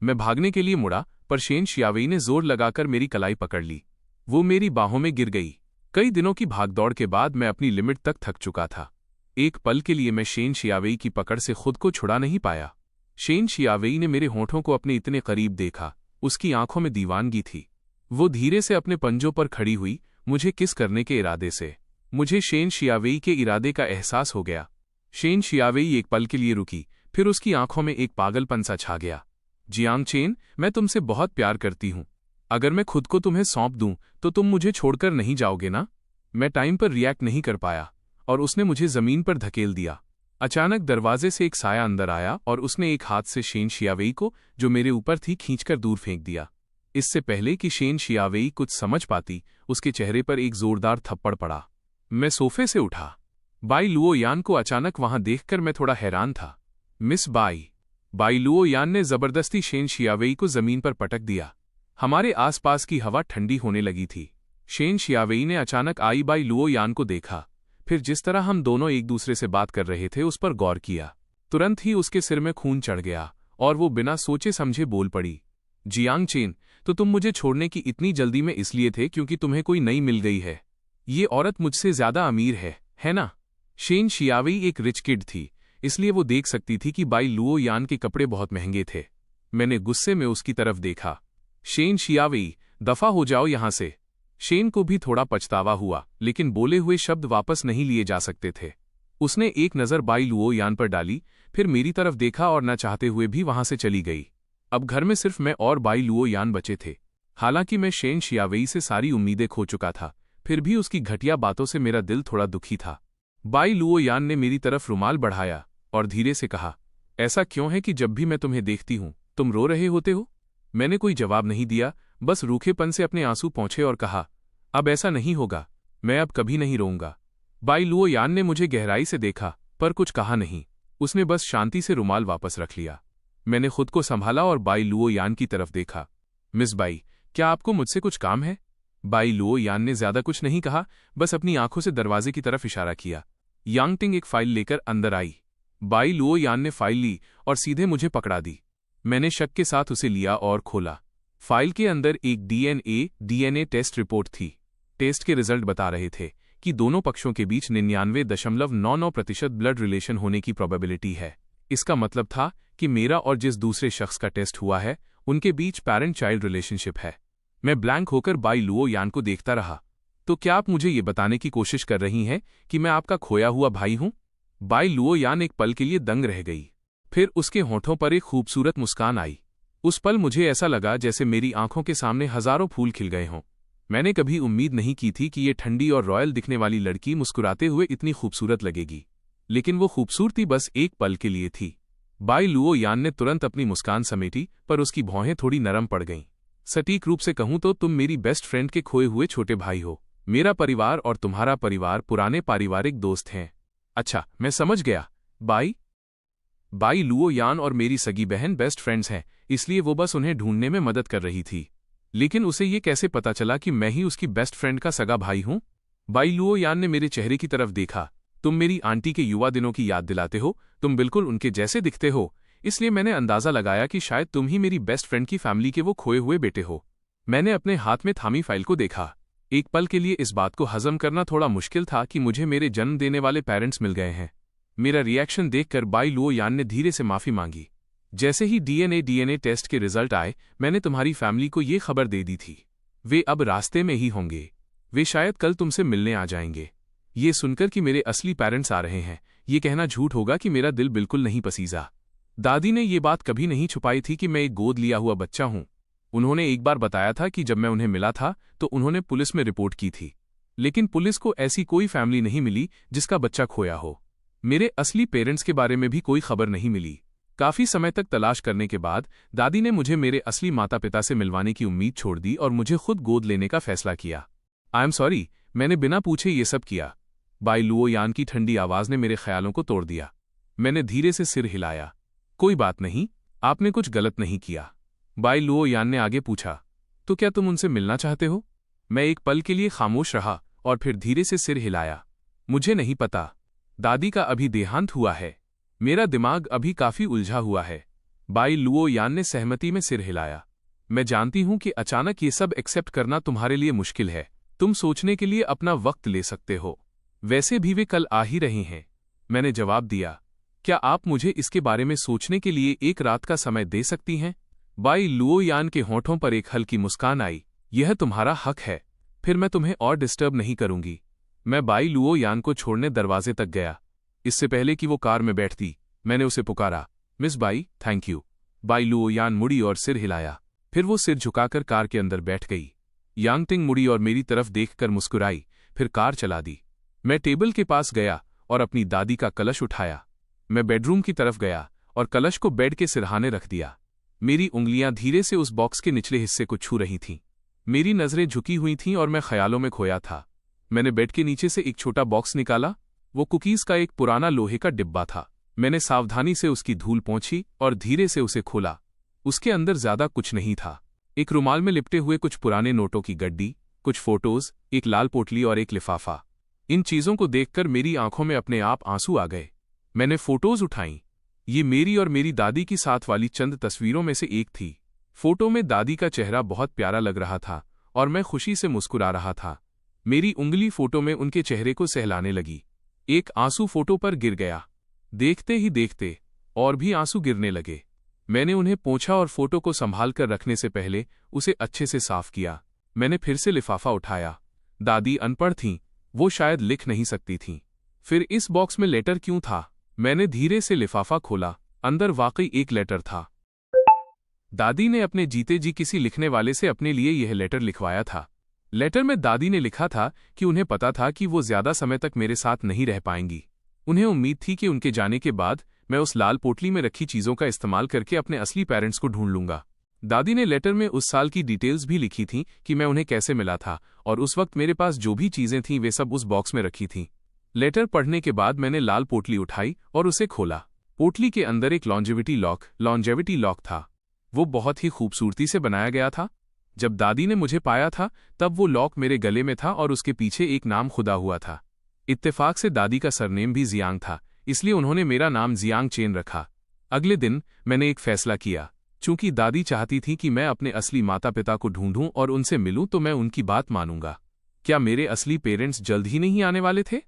मैं भागने के लिए मुड़ा, पर शेन शियावेई ने जोर लगाकर मेरी कलाई पकड़ ली। वो मेरी बाहों में गिर गई। कई दिनों की भागदौड़ के बाद मैं अपनी लिमिट तक थक चुका था। एक पल के लिए मैं शेन शियावेई की पकड़ से खुद को छुड़ा नहीं पाया। शेन शियावेई ने मेरे होठों को अपने इतने करीब देखा। उसकी आंखों में दीवानगी थी। वो धीरे से अपने पंजों पर खड़ी हुई, मुझे किस करने के इरादे से। मुझे शेन शियावेई के इरादे का एहसास हो गया। शेन शियावेई एक पल के लिए रुकी, फिर उसकी आंखों में एक पागलपन सा छा गया। जियांग चेन, मैं तुमसे बहुत प्यार करती हूं। अगर मैं खुद को तुम्हें सौंप दूं तो तुम मुझे छोड़कर नहीं जाओगे ना? मैं टाइम पर रिएक्ट नहीं कर पाया और उसने मुझे जमीन पर धकेल दिया। अचानक दरवाजे से एक साया अंदर आया और उसने एक हाथ से शेन शियावेई को, जो मेरे ऊपर थी, खींचकर दूर फेंक दिया। इससे पहले कि शेन शियावेई कुछ समझ पाती, उसके चेहरे पर एक जोरदार थप्पड़ पड़ा। मैं सोफे से उठा। बाई लुओ यान को अचानक वहां देखकर मैं थोड़ा हैरान था। मिस बाई लुओ यान ने जबरदस्ती शेन शियावेई को जमीन पर पटक दिया। हमारे आसपास की हवा ठंडी होने लगी थी। शेन शियावेई ने अचानक आई बाई लुओ यान को देखा, फिर जिस तरह हम दोनों एक दूसरे से बात कर रहे थे उस पर गौर किया। तुरंत ही उसके सिर में खून चढ़ गया और वो बिना सोचे समझे बोल पड़ी, जियांग चेन, तो तुम मुझे छोड़ने की इतनी जल्दी में इसलिए थे क्योंकि तुम्हें कोई नई मिल गई है। ये औरत मुझसे ज्यादा अमीर है ना? शेन शियावेई एक रिच किड थी, इसलिए वो देख सकती थी कि बाई लुओ यान के कपड़े बहुत महंगे थे। मैंने गुस्से में उसकी तरफ देखा। शेन शियावेई, दफा हो जाओ यहां से। शेन को भी थोड़ा पछतावा हुआ, लेकिन बोले हुए शब्द वापस नहीं लिए जा सकते थे। उसने एक नज़र बाई लुओ यान पर डाली, फिर मेरी तरफ देखा और न चाहते हुए भी वहां से चली गई। अब घर में सिर्फ मैं और बाई लुओ यान बचे थे। हालांकि मैं शेन शियावेई से सारी उम्मीदें खो चुका था, फिर भी उसकी घटिया बातों से मेरा दिल थोड़ा दुखी था। बाई लुओ यान ने मेरी तरफ रुमाल बढ़ाया और धीरे से कहा, ऐसा क्यों है कि जब भी मैं तुम्हें देखती हूं तुम रो रहे होते हो? मैंने कोई जवाब नहीं दिया, बस रूखेपन से अपने आंसू पोंछे और कहा, अब ऐसा नहीं होगा, मैं अब कभी नहीं रोऊंगा। बाई लुओ यान ने मुझे गहराई से देखा पर कुछ कहा नहीं। उसने बस शांति से रुमाल वापस रख लिया। मैंने खुद को संभाला और बाई लुओ यान की तरफ देखा। मिस बाई, क्या आपको मुझसे कुछ काम है? बाई लुओ यान ने ज्यादा कुछ नहीं कहा, बस अपनी आंखों से दरवाजे की तरफ इशारा किया। यांगटिंग एक फाइल लेकर अंदर आई। बाई लुओ यान ने फाइल ली और सीधे मुझे पकड़ा दी। मैंने शक के साथ उसे लिया और खोला। फाइल के अंदर एक डीएनए टेस्ट रिपोर्ट थी। टेस्ट के रिजल्ट बता रहे थे कि दोनों पक्षों के बीच 99.99% ब्लड रिलेशन होने की प्रोबेबिलिटी है। इसका मतलब था कि मेरा और जिस दूसरे शख्स का टेस्ट हुआ है उनके बीच पेरेंट चाइल्ड रिलेशनशिप है। मैं ब्लैंक होकर बाई लुओ यान को देखता रहा। तो क्या आप मुझे ये बताने की कोशिश कर रही हैं कि मैं आपका खोया हुआ भाई हूं? बाई लुओ यान एक पल के लिए दंग रह गई। फिर उसके होठों पर एक खूबसूरत मुस्कान आई। उस पल मुझे ऐसा लगा जैसे मेरी आंखों के सामने हजारों फूल खिल गए हों। मैंने कभी उम्मीद नहीं की थी कि ये ठंडी और रॉयल दिखने वाली लड़की मुस्कुराते हुए इतनी खूबसूरत लगेगी, लेकिन वो खूबसूरती बस एक पल के लिए थी। बाई लुओ यान ने तुरंत अपनी मुस्कान समेटी, पर उसकी भौहें थोड़ी नरम पड़ गईं। सटीक रूप से कहूं तो तुम मेरी बेस्ट फ्रेंड के खोए हुए छोटे भाई हो। मेरा परिवार और तुम्हारा परिवार पुराने पारिवारिक दोस्त हैं। अच्छा, मैं समझ गया। बाई लुओ यान और मेरी सगी बहन बेस्ट फ्रेंड्स हैं, इसलिए वो बस उन्हें ढूंढने में मदद कर रही थी। लेकिन उसे ये कैसे पता चला कि मैं ही उसकी बेस्ट फ्रेंड का सगा भाई हूं? बाई लुओ यान ने मेरे चेहरे की तरफ देखा। तुम मेरी आंटी के युवा दिनों की याद दिलाते हो, तुम बिल्कुल उनके जैसे दिखते हो, इसलिए मैंने अंदाजा लगाया कि शायद तुम ही मेरी बेस्ट फ्रेंड की फैमिली के वो खोए हुए बेटे हो। मैंने अपने हाथ में थामी फाइल को देखा। एक पल के लिए इस बात को हजम करना थोड़ा मुश्किल था कि मुझे मेरे जन्म देने वाले पेरेंट्स मिल गए हैं। मेरा रिएक्शन देखकर बाई लुओ यान ने धीरे से माफी मांगी। जैसे ही डीएनए टेस्ट के रिजल्ट आए, मैंने तुम्हारी फैमिली को ये खबर दे दी थी। वे अब रास्ते में ही होंगे। वे शायद कल तुमसे मिलने आ जाएंगे। ये सुनकर कि मेरे असली पेरेंट्स आ रहे हैं, ये कहना झूठ होगा कि मेरा दिल बिल्कुल नहीं पसीजा। दादी ने ये बात कभी नहीं छुपाई थी कि मैं एक गोद लिया हुआ बच्चा हूं। उन्होंने एक बार बताया था कि जब मैं उन्हें मिला था तो उन्होंने पुलिस में रिपोर्ट की थी, लेकिन पुलिस को ऐसी कोई फैमिली नहीं मिली जिसका बच्चा खोया हो। मेरे असली पेरेंट्स के बारे में भी कोई खबर नहीं मिली। काफी समय तक तलाश करने के बाद दादी ने मुझे मेरे असली माता पिता से मिलवाने की उम्मीद छोड़ दी और मुझे खुद गोद लेने का फैसला किया। आई एम सॉरी, मैंने बिना पूछे ये सब किया। बाई लुओ यान की ठंडी आवाज ने मेरे ख्यालों को तोड़ दिया। मैंने धीरे से सिर हिलाया। कोई बात नहीं, आपने कुछ गलत नहीं किया। बाई लुओ यान ने आगे पूछा, तो क्या तुम उनसे मिलना चाहते हो? मैं एक पल के लिए खामोश रहा और फिर धीरे से सिर हिलाया। मुझे नहीं पता। दादी का अभी देहांत हुआ है। मेरा दिमाग अभी काफी उलझा हुआ है। बाई लुओ यान ने सहमति में सिर हिलाया। मैं जानती हूं कि अचानक ये सब एक्सेप्ट करना तुम्हारे लिए मुश्किल है। तुम सोचने के लिए अपना वक्त ले सकते हो। वैसे भी वे कल आ ही रहे हैं। मैंने जवाब दिया, क्या आप मुझे इसके बारे में सोचने के लिए एक रात का समय दे सकती हैं? बाई लुओ यान के होठों पर एक हल्की मुस्कान आई। यह तुम्हारा हक है, फिर मैं तुम्हें और डिस्टर्ब नहीं करूंगी। मैं बाई लुओ यान को छोड़ने दरवाजे तक गया। इससे पहले कि वो कार में बैठती, मैंने उसे पुकारा, miss by, thank you. By Luo यान मुड़ी और सिर हिलाया। फिर वो सिर झुकाकर कार के अंदर बैठ गई। यांगटिंग मुड़ी और मेरी तरफ देखकर मुस्कुराई, फिर कार चला दी। मैं टेबल के पास गया और अपनी दादी का कलश उठाया। मैं बेडरूम की तरफ गया और कलश को बेड के सिरहाने रख दिया। मेरी उंगलियां धीरे से उस बॉक्स के निचले हिस्से को छू रही थीं। मेरी नजरें झुकी हुई थीं और मैं ख्यालों में खोया था। मैंने बेड के नीचे से एक छोटा बॉक्स निकाला। वो कुकीज का एक पुराना लोहे का डिब्बा था। मैंने सावधानी से उसकी धूल पोंछी और धीरे से उसे खोला। उसके अंदर ज्यादा कुछ नहीं था, एक रुमाल में लिपटे हुए कुछ पुराने नोटों की गड्डी, कुछ फोटोज, एक लाल पोटली और एक लिफाफा। इन चीजों को देखकर मेरी आंखों में अपने आप आंसू आ गए। मैंने फोटोज उठाईं। ये मेरी और मेरी दादी की साथ वाली चंद तस्वीरों में से एक थी। फोटो में दादी का चेहरा बहुत प्यारा लग रहा था और मैं खुशी से मुस्कुरा रहा था। मेरी उंगली फोटो में उनके चेहरे को सहलाने लगी। एक आंसू फोटो पर गिर गया। देखते ही देखते और भी आंसू गिरने लगे। मैंने उन्हें पोंछा और फोटो को संभाल कर रखने से पहले उसे अच्छे से साफ किया। मैंने फिर से लिफाफा उठाया। दादी अनपढ़ थीं, वो शायद लिख नहीं सकती थीं। फिर इस बॉक्स में लेटर क्यों था? मैंने धीरे से लिफाफा खोला। अंदर वाकई एक लेटर था। दादी ने अपने जीते जी किसी लिखने वाले से अपने लिए यह लेटर लिखवाया था। लेटर में दादी ने लिखा था कि उन्हें पता था कि वो ज्यादा समय तक मेरे साथ नहीं रह पाएंगी। उन्हें उम्मीद थी कि उनके जाने के बाद मैं उस लाल पोटली में रखी चीजों का इस्तेमाल करके अपने असली पेरेंट्स को ढूंढ लूंगा। दादी ने लेटर में उस साल की डिटेल्स भी लिखी थीं कि मैं उन्हें कैसे मिला था और उस वक्त मेरे पास जो भी चीजें थीं वे सब उस बॉक्स में रखी थीं। लेटर पढ़ने के बाद मैंने लाल पोटली उठाई और उसे खोला। पोटली के अंदर एक लॉन्जेविटी लॉक था। वो बहुत ही खूबसूरती से बनाया गया था। जब दादी ने मुझे पाया था तब वो लॉक मेरे गले में था और उसके पीछे एक नाम खुदा हुआ था। इत्तेफाक से दादी का सरनेम भी जियांग था, इसलिए उन्होंने मेरा नाम जियांग चेन रखा। अगले दिन मैंने एक फैसला किया। चूंकि दादी चाहती थी कि मैं अपने असली माता पिता को ढूंढूं और उनसे मिलूं तो मैं उनकी बात मानूंगा। क्या मेरे असली पेरेंट्स जल्द ही नहीं आने वाले थे?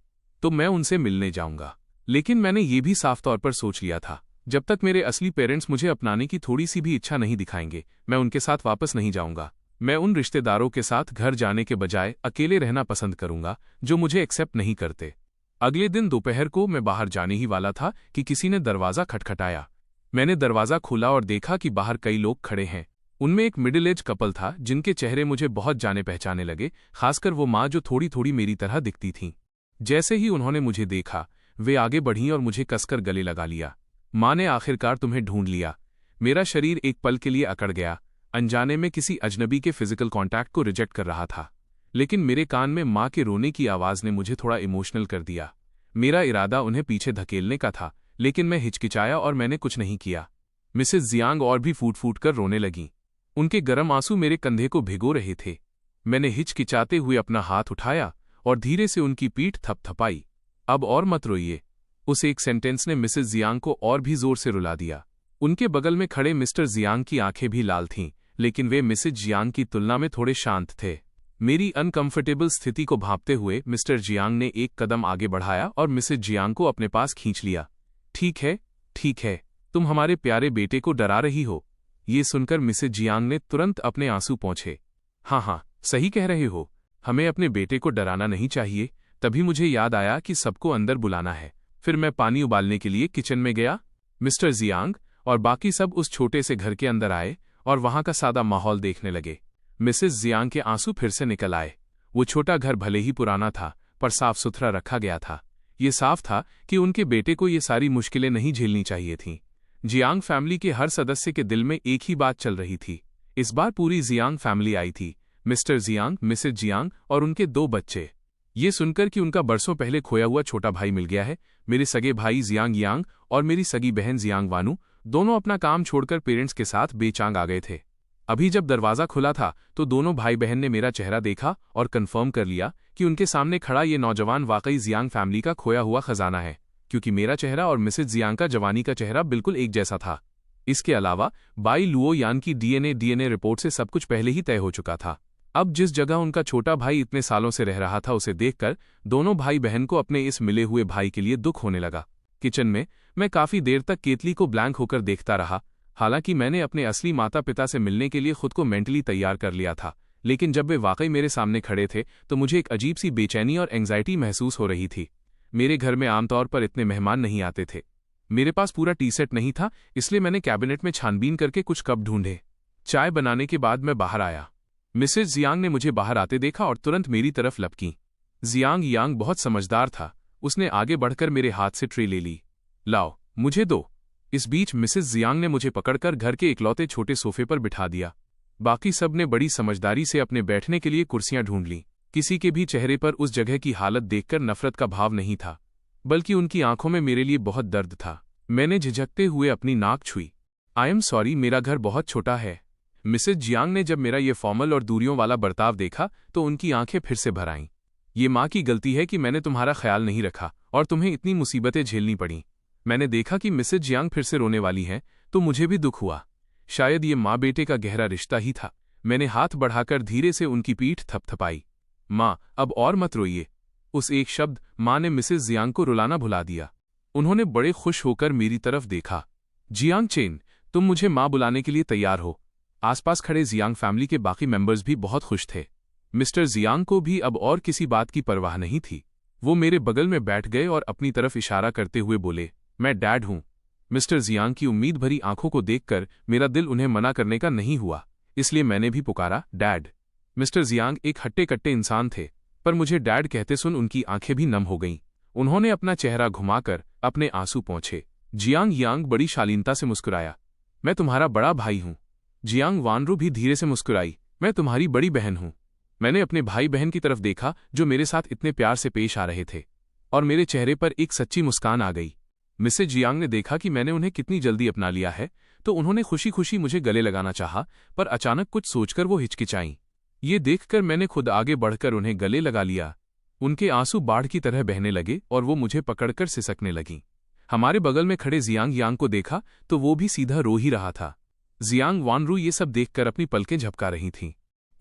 तो मैं उनसे मिलने जाऊंगा। लेकिन मैंने ये भी साफ तौर पर सोच लिया था, जब तक मेरे असली पेरेंट्स मुझे अपनाने की थोड़ी सी भी इच्छा नहीं दिखाएंगे, मैं उनके साथ वापस नहीं जाऊंगा। मैं उन रिश्तेदारों के साथ घर जाने के बजाय अकेले रहना पसंद करूंगा जो मुझे एक्सेप्ट नहीं करते। अगले दिन दोपहर को मैं बाहर जाने ही वाला था कि किसी ने दरवाज़ा खटखटाया। मैंने दरवाज़ा खोला और देखा कि बाहर कई लोग खड़े हैं। उनमें एक मिडिल एज कपल था जिनके चेहरे मुझे बहुत जाने पहचाने लगे, खासकर वो माँ जो थोड़ी थोड़ी मेरी तरह दिखती थीं। जैसे ही उन्होंने मुझे देखा वे आगे बढ़ीं और मुझे कसकर गले लगा लिया। माँ ने आखिरकार तुम्हें ढूंढ लिया। मेरा शरीर एक पल के लिए अकड़ गया। अनजाने में किसी अजनबी के फिजिकल कांटेक्ट को रिजेक्ट कर रहा था, लेकिन मेरे कान में माँ के रोने की आवाज़ ने मुझे थोड़ा इमोशनल कर दिया। मेरा इरादा उन्हें पीछे धकेलने का था, लेकिन मैं हिचकिचाया और मैंने कुछ नहीं किया। मिसेस जियांग और भी फूट फूट कर रोने लगीं। उनके गर्म आंसू मेरे कंधे को भिगो रहे थे। मैंने हिचकिचाते हुए अपना हाथ उठाया और धीरे से उनकी पीठ थपथपाई। अब और मत रोइए। उस एक सेंटेंस ने मिसेस जियांग को और भी जोर से रुला दिया। उनके बगल में खड़े मिस्टर जियांग की आंखें भी लाल थीं, लेकिन वे मिसेस जियांग की तुलना में थोड़े शांत थे। मेरी अनकंफर्टेबल स्थिति को भांपते हुए मिस्टर जियांग ने एक कदम आगे बढ़ाया और मिसेस जियांग को अपने पास खींच लिया। ठीक है, तुम हमारे प्यारे बेटे को डरा रही हो। ये सुनकर मिसेस जियांग ने तुरंत अपने आंसू पोंछे। हाँ, सही कह रहे हो, हमें अपने बेटे को डराना नहीं चाहिए। तभी मुझे याद आया कि सबको अंदर बुलाना है। फिर मैं पानी उबालने के लिए किचन में गया। मिस्टर जियांग और बाकी सब उस छोटे से घर के अंदर आए और वहां का सादा माहौल देखने लगे। मिसेस जियांग के आंसू फिर से निकल आए। वो छोटा घर भले ही पुराना था, पर साफ सुथरा रखा गया था। ये साफ था कि उनके बेटे को ये सारी मुश्किलें नहीं झेलनी चाहिए थीं। जियांग फैमिली के हर सदस्य के दिल में एक ही बात चल रही थी। इस बार पूरी जियांग फैमिली आई थी, मिस्टर जियांग, मिसेस जियांग और उनके 2 बच्चे। ये सुनकर कि उनका बरसों पहले खोया हुआ छोटा भाई मिल गया है, मेरे सगे भाई जियांग यांग और मेरी सगी बहन जियांग वानू दोनों अपना काम छोड़कर पेरेंट्स के साथ बेचांग आ गए थे। अभी जब दरवाज़ा खुला था तो दोनों भाई बहन ने मेरा चेहरा देखा और कंफर्म कर लिया कि उनके सामने खड़ा ये नौजवान वाकई जियांग फैमिली का खोया हुआ खजाना है, क्योंकि मेरा चेहरा और मिसेस जियांग का जवानी का चेहरा बिल्कुल एक जैसा था। इसके अलावा बाई लुओ यान की डीएनए रिपोर्ट से सब कुछ पहले ही तय हो चुका था। अब जिस जगह उनका छोटा भाई इतने सालों से रह रहा था उसे देखकर दोनों भाई बहन को अपने इस मिले हुए भाई के लिए दुख होने लगा। किचन में मैं काफी देर तक केतली को ब्लैंक होकर देखता रहा। हालांकि मैंने अपने असली माता पिता से मिलने के लिए खुद को मेंटली तैयार कर लिया था, लेकिन जब वे वाकई मेरे सामने खड़े थे तो मुझे एक अजीब सी बेचैनी और एंग्जाइटी महसूस हो रही थी। मेरे घर में आमतौर पर इतने मेहमान नहीं आते थे। मेरे पास पूरा टी सेट नहीं था, इसलिए मैंने कैबिनेट में छानबीन करके कुछ कप ढूंढे। चाय बनाने के बाद मैं बाहर आया। मिसेस जियांग ने मुझे बाहर आते देखा और तुरंत मेरी तरफ लपकी। जियांग यांग बहुत समझदार था। उसने आगे बढ़कर मेरे हाथ से ट्रे ले ली। लाओ, मुझे दो। इस बीच मिसेस जियांग ने मुझे पकड़कर घर के इकलौते छोटे सोफे पर बिठा दिया। बाकी सब ने बड़ी समझदारी से अपने बैठने के लिए कुर्सियां ढूंढ लीं। किसी के भी चेहरे पर उस जगह की हालत देखकर नफरत का भाव नहीं था, बल्कि उनकी आंखों में मेरे लिए बहुत दर्द था। मैंने झिझकते हुए अपनी नाक छुई। आई एम सॉरी, मेरा घर बहुत छोटा है। मिसेज जियांग ने जब मेरा ये फॉर्मल और दूरियों वाला बर्ताव देखा तो उनकी आंखें फिर से भर आईं। ये माँ की गलती है कि मैंने तुम्हारा ख्याल नहीं रखा और तुम्हें इतनी मुसीबतें झेलनी पड़ी। मैंने देखा कि मिसेज जियांग फिर से रोने वाली हैं तो मुझे भी दुख हुआ। शायद ये माँ बेटे का गहरा रिश्ता ही था। मैंने हाथ बढ़ाकर धीरे से उनकी पीठ थपथपाई। माँ, अब और मत रोइए। उस एक शब्द माँ ने मिसेज जियांग को रुलाना भुला दिया। उन्होंने बड़े खुश होकर मेरी तरफ देखा। जियांग चेन, तुम मुझे माँ बुलाने के लिए तैयार हो। आसपास खड़े जियांग फैमिली के बाकी मेंबर्स भी बहुत खुश थे। मिस्टर जियांग को भी अब और किसी बात की परवाह नहीं थी। वो मेरे बगल में बैठ गए और अपनी तरफ इशारा करते हुए बोले, मैं डैड हूं। मिस्टर जियांग की उम्मीद भरी आंखों को देखकर मेरा दिल उन्हें मना करने का नहीं हुआ, इसलिए मैंने भी पुकारा, डैड। मिस्टर जियांग एक हट्टे कट्टे इंसान थे, पर मुझे डैड कहते सुन उनकी आंखें भी नम हो गईं। उन्होंने अपना चेहरा घुमाकर अपने आंसू पोंछे। जियांग यांग बड़ी शालीनता से मुस्कुराया, मैं तुम्हारा बड़ा भाई हूं। जियांग वानरू भी धीरे से मुस्कुराई, मैं तुम्हारी बड़ी बहन हूं। मैंने अपने भाई बहन की तरफ देखा जो मेरे साथ इतने प्यार से पेश आ रहे थे, और मेरे चेहरे पर एक सच्ची मुस्कान आ गई। मिसेज जियांग ने देखा कि मैंने उन्हें कितनी जल्दी अपना लिया है तो उन्होंने खुशी खुशी मुझे गले लगाना चाहा, पर अचानक कुछ सोचकर वो हिचकिचाईं। ये देखकर मैंने खुद आगे बढ़कर उन्हें गले लगा लिया। उनके आंसू बाढ़ की तरह बहने लगे और वो मुझे पकड़कर सिसकने लगीं। हमारे बगल में खड़े जियांग यांग को देखा तो वो भी सीधा रो ही रहा था। जियांग वानरू ये सब देखकर अपनी पलकें झपका रही थीं।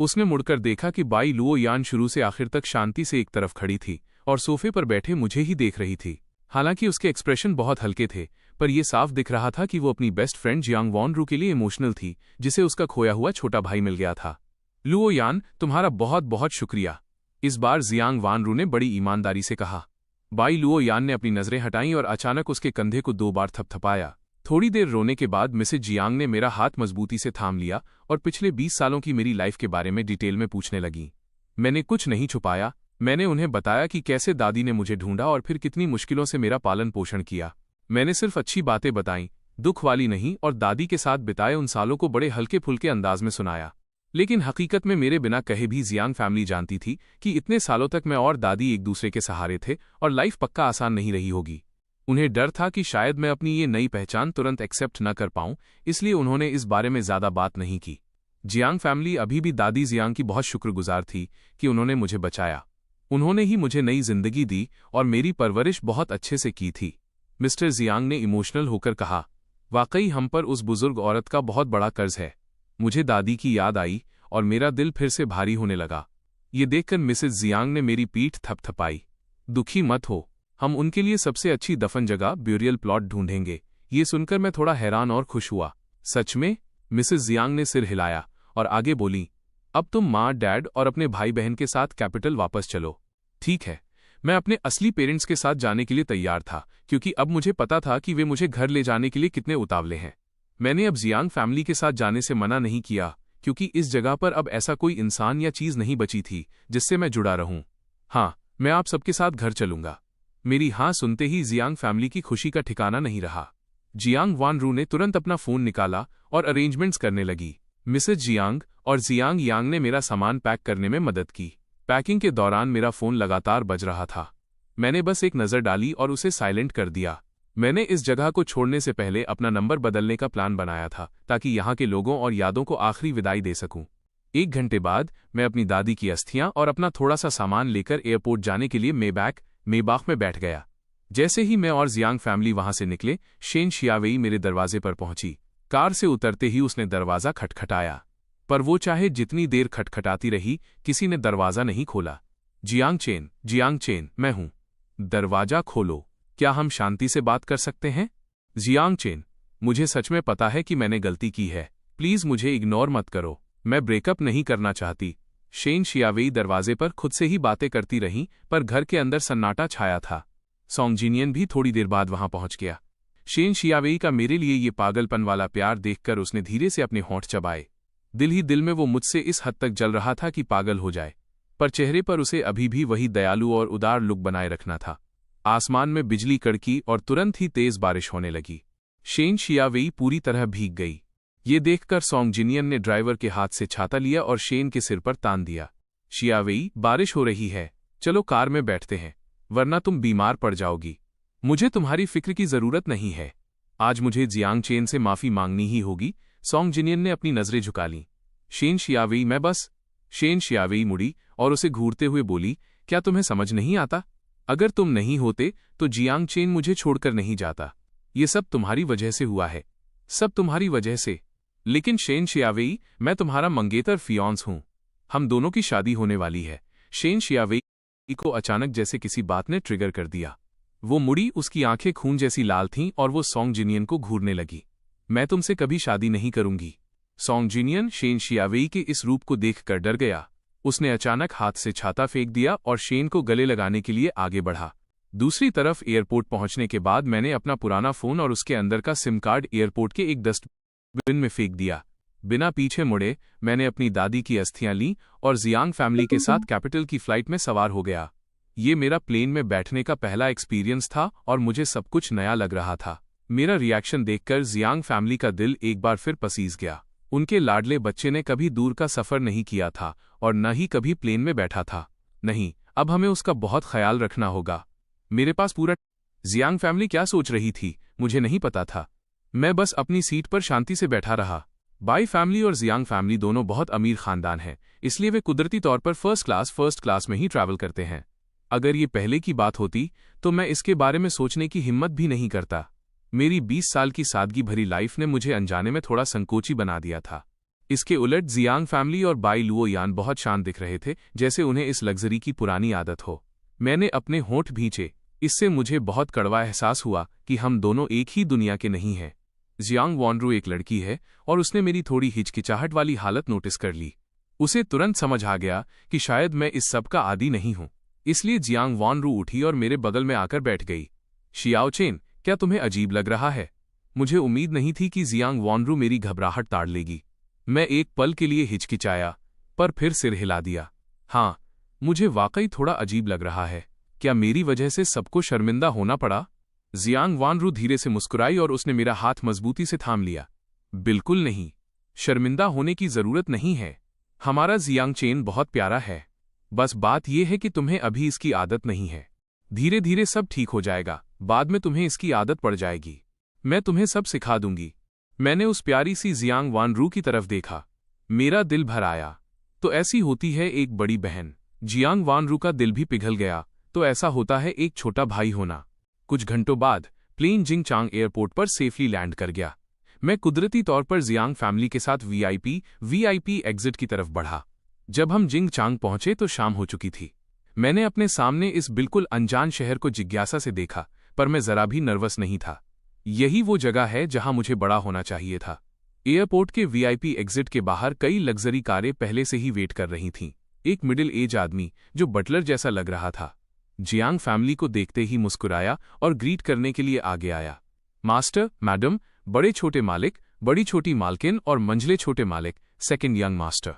उसने मुड़कर देखा कि बाई लुओ यान शुरू से आखिर तक शांति से एक तरफ खड़ी थी और सोफे पर बैठे मुझे ही देख रही थी। हालांकि उसके एक्सप्रेशन बहुत हल्के थे, पर यह साफ दिख रहा था कि वो अपनी बेस्ट फ्रेंड जियांग वानरू के लिए इमोशनल थी, जिसे उसका खोया हुआ छोटा भाई मिल गया था। लुओ यान, तुम्हारा बहुत बहुत शुक्रिया, इस बार जियांग वानरू ने बड़ी ईमानदारी से कहा। बाई लुओ यान ने अपनी नजरें हटाईं और अचानक उसके कंधे को 2 बार थपथपाया। थोड़ी देर रोने के बाद मिसेज जियांग ने मेरा हाथ मजबूती से थाम लिया और पिछले 20 सालों की मेरी लाइफ के बारे में डिटेल में पूछने लगी। मैंने कुछ नहीं छुपाया। मैंने उन्हें बताया कि कैसे दादी ने मुझे ढूंढा और फिर कितनी मुश्किलों से मेरा पालन पोषण किया। मैंने सिर्फ अच्छी बातें बताईं, दुख वाली नहीं, और दादी के साथ बिताए उन सालों को बड़े हल्के फुल्के अंदाज में सुनाया। लेकिन हकीकत में मेरे बिना कहे भी जियांग फैमिली जानती थी कि इतने सालों तक मैं और दादी एक दूसरे के सहारे थे और लाइफ पक्का आसान नहीं रही होगी। उन्हें डर था कि शायद मैं अपनी ये नई पहचान तुरंत एक्सेप्ट न कर पाऊं, इसलिए उन्होंने इस बारे में ज्यादा बात नहीं की। जियांग फैमिली अभी भी दादी जियांग की बहुत शुक्रगुजार थी कि उन्होंने मुझे बचाया। उन्होंने ही मुझे नई जिंदगी दी और मेरी परवरिश बहुत अच्छे से की थी। मिस्टर जियांग ने इमोशनल होकर कहा, वाकई हम पर उस बुजुर्ग औरत का बहुत बड़ा कर्ज है। मुझे दादी की याद आई और मेरा दिल फिर से भारी होने लगा। ये देखकर मिसेज जियांग ने मेरी पीठ थपथपाई। दुखी मत हो, हम उनके लिए सबसे अच्छी दफन जगह ब्यूरियल प्लॉट ढूंढेंगे। ये सुनकर मैं थोड़ा हैरान और खुश हुआ। सच में? मिसेज जियांग ने सिर हिलाया और आगे बोली, अब तुम माँ, डैड और अपने भाई बहन के साथ कैपिटल वापस चलो। ठीक है, मैं अपने असली पेरेंट्स के साथ जाने के लिए तैयार था, क्योंकि अब मुझे पता था कि वे मुझे घर ले जाने के लिए कितने उतावले हैं। मैंने अब जियांग फैमिली के साथ जाने से मना नहीं किया, क्योंकि इस जगह पर अब ऐसा कोई इंसान या चीज नहीं बची थी जिससे मैं जुड़ा रहूं। हाँ, मैं आप सबके साथ घर चलूंगा। मेरी हाँ सुनते ही जियांग फैमिली की खुशी का ठिकाना नहीं रहा। जियांग वानरू ने तुरंत अपना फोन निकाला और अरेंजमेंट्स करने लगी। मिसेज जियांग और जियांग यांग ने मेरा सामान पैक करने में मदद की। पैकिंग के दौरान मेरा फोन लगातार बज रहा था। मैंने बस एक नज़र डाली और उसे साइलेंट कर दिया। मैंने इस जगह को छोड़ने से पहले अपना नंबर बदलने का प्लान बनाया था, ताकि यहाँ के लोगों और यादों को आखिरी विदाई दे सकूं। 1 घंटे बाद मैं अपनी दादी की अस्थियां और अपना थोड़ा सा सामान लेकर एयरपोर्ट जाने के लिए मेबाख में बैठ गया। जैसे ही मैं और जियांग फैमिली वहां से निकले, शेन शियावेई मेरे दरवाजे पर पहुंची। कार से उतरते ही उसने दरवाजा खटखटाया, पर वो चाहे जितनी देर खटखटाती रही, किसी ने दरवाजा नहीं खोला। जियांग चेन, मैं हूं। दरवाजा खोलो। क्या हम शांति से बात कर सकते हैं? जियांग चेन, मुझे सच में पता है कि मैंने गलती की है। प्लीज मुझे इग्नोर मत करो। मैं ब्रेकअप नहीं करना चाहती। शेन शियावेई दरवाजे पर खुद से ही बातें करती रहीं, पर घर के अंदर सन्नाटा छाया था। सोंग जिनियन भी थोड़ी देर बाद वहां पहुंच गया। शेन शियावेई का मेरे लिए ये पागलपन वाला प्यार देखकर उसने धीरे से अपने होंठ चबाए। दिल ही दिल में वो मुझसे इस हद तक जल रहा था कि पागल हो जाए, पर चेहरे पर उसे अभी भी वही दयालु और उदार लुक बनाए रखना था। आसमान में बिजली कड़की और तुरंत ही तेज बारिश होने लगी। शेन शियावेई पूरी तरह भीग गई। ये देखकर सोंग जिनियन ने ड्राइवर के हाथ से छाता लिया और शेन के सिर पर तान दिया। शियावेई, बारिश हो रही है, चलो कार में बैठते हैं, वरना तुम बीमार पड़ जाओगी। मुझे तुम्हारी फिक्र की जरूरत नहीं है। आज मुझे जियांग चेन से माफी मांगनी ही होगी। सोंग जिनियन ने अपनी नजरें झुका लीं। शेन शियावेई मैं बस। शेन शियावेई मुड़ी और उसे घूरते हुए बोली, क्या तुम्हें समझ नहीं आता? अगर तुम नहीं होते तो जियांग चेन मुझे छोड़कर नहीं जाता। ये सब तुम्हारी वजह से हुआ है, सब तुम्हारी वजह से। लेकिन शेन शियावेई, मैं तुम्हारा मंगेतर फियांस हूं, हम दोनों की शादी होने वाली है। शेन शियावेई को अचानक जैसे किसी बात ने ट्रिगर कर दिया। वो मुड़ी, उसकी आंखें खून जैसी लाल थीं और वो सोंग जिनियन को घूरने लगी। मैं तुमसे कभी शादी नहीं करूंगी। सोंग जिनियन शेन शियावेई के इस रूप को देखकर डर गया। उसने अचानक हाथ से छाता फेंक दिया और शेन को गले लगाने के लिए आगे बढ़ा। दूसरी तरफ एयरपोर्ट पहुंचने के बाद मैंने अपना पुराना फोन और उसके अंदर का सिम कार्ड एयरपोर्ट के एक डस्टबिन में फेंक दिया। बिना पीछे मुड़े मैंने अपनी दादी की अस्थियां लीं और जियांग फैमिली के साथ कैपिटल की फ्लाइट में सवार हो गया। ये मेरा प्लेन में बैठने का पहला एक्सपीरियंस था और मुझे सब कुछ नया लग रहा था। मेरा रिएक्शन देखकर जियांग फैमिली का दिल एक बार फिर पसीज गया। उनके लाडले बच्चे ने कभी दूर का सफर नहीं किया था और न ही कभी प्लेन में बैठा था। नहीं, अब हमें उसका बहुत ख्याल रखना होगा। मेरे पास पूरा। जियांग फैमिली क्या सोच रही थी मुझे नहीं पता था। मैं बस अपनी सीट पर शांति से बैठा रहा। बाई फैमिली और जियांग फैमिली दोनों बहुत अमीर खानदान हैं, इसलिए वे कुदरती तौर पर फर्स्ट क्लास में ही ट्रैवल करते हैं। अगर ये पहले की बात होती तो मैं इसके बारे में सोचने की हिम्मत भी नहीं करता। मेरी 20 साल की सादगी भरी लाइफ ने मुझे अनजाने में थोड़ा संकोची बना दिया था। इसके उलट जियांग फैमिली और बाई लुओ यान बहुत शांत दिख रहे थे, जैसे उन्हें इस लग्जरी की पुरानी आदत हो। मैंने अपने होंठ भींचे। इससे मुझे बहुत कड़वा एहसास हुआ कि हम दोनों एक ही दुनिया के नहीं हैं। जियांग वॉनरू एक लड़की है और उसने मेरी थोड़ी हिचकिचाहट वाली हालत नोटिस कर ली। उसे तुरंत समझ आ गया कि शायद मैं इस सब का आदी नहीं हूं। इसलिए जियांग वॉनरू उठी और मेरे बगल में आकर बैठ गई। शियाओचेन, क्या तुम्हें अजीब लग रहा है? मुझे उम्मीद नहीं थी कि जियांग वॉनरू मेरी घबराहट ताड़ लेगी। मैं एक पल के लिए हिचकिचाया, पर फिर सिर हिला दिया। हाँ, मुझे वाकई थोड़ा अजीब लग रहा है। क्या मेरी वजह से सबको शर्मिंदा होना पड़ा? जियांग वॉनरू धीरे से मुस्कुराई और उसने मेरा हाथ मजबूती से थाम लिया। बिल्कुल नहीं, शर्मिंदा होने की जरूरत नहीं है। हमारा जियांग चेन बहुत प्यारा है। बस बात यह है कि तुम्हें अभी इसकी आदत नहीं है। धीरे धीरे सब ठीक हो जाएगा, बाद में तुम्हें इसकी आदत पड़ जाएगी। मैं तुम्हें सब सिखा दूंगी। मैंने उस प्यारी सी जियांग वॉनरू की तरफ देखा। मेरा दिल भर आया। तो ऐसी होती है एक बड़ी बहन। जियांग वॉनरू का दिल भी पिघल गया। तो ऐसा होता है एक छोटा भाई होना। कुछ घंटों बाद प्लेन जिंगचांग एयरपोर्ट पर सेफली लैंड कर गया। मैं कुदरती तौर पर जियांग फैमिली के साथ वीआईपी एग्जिट की तरफ बढ़ा। जब हम जिंगचांग पहुंचे तो शाम हो चुकी थी। मैंने अपने सामने इस बिल्कुल अनजान शहर को जिज्ञासा से देखा, पर मैं जरा भी नर्वस नहीं था। यही वो जगह है जहां मुझे बड़ा होना चाहिए था। एयरपोर्ट के वीआईपी एग्जिट के बाहर कई लग्जरी कारें पहले से ही वेट कर रही थीं। एक मिडिल एज आदमी जो बटलर जैसा लग रहा था, जियांग फैमिली को देखते ही मुस्कुराया और ग्रीट करने के लिए आगे आया। मास्टर, मैडम, बड़े छोटे मालिक, बड़ी छोटी मालकिन और मंझले छोटे मालिक, सेकंड यंग मास्टर।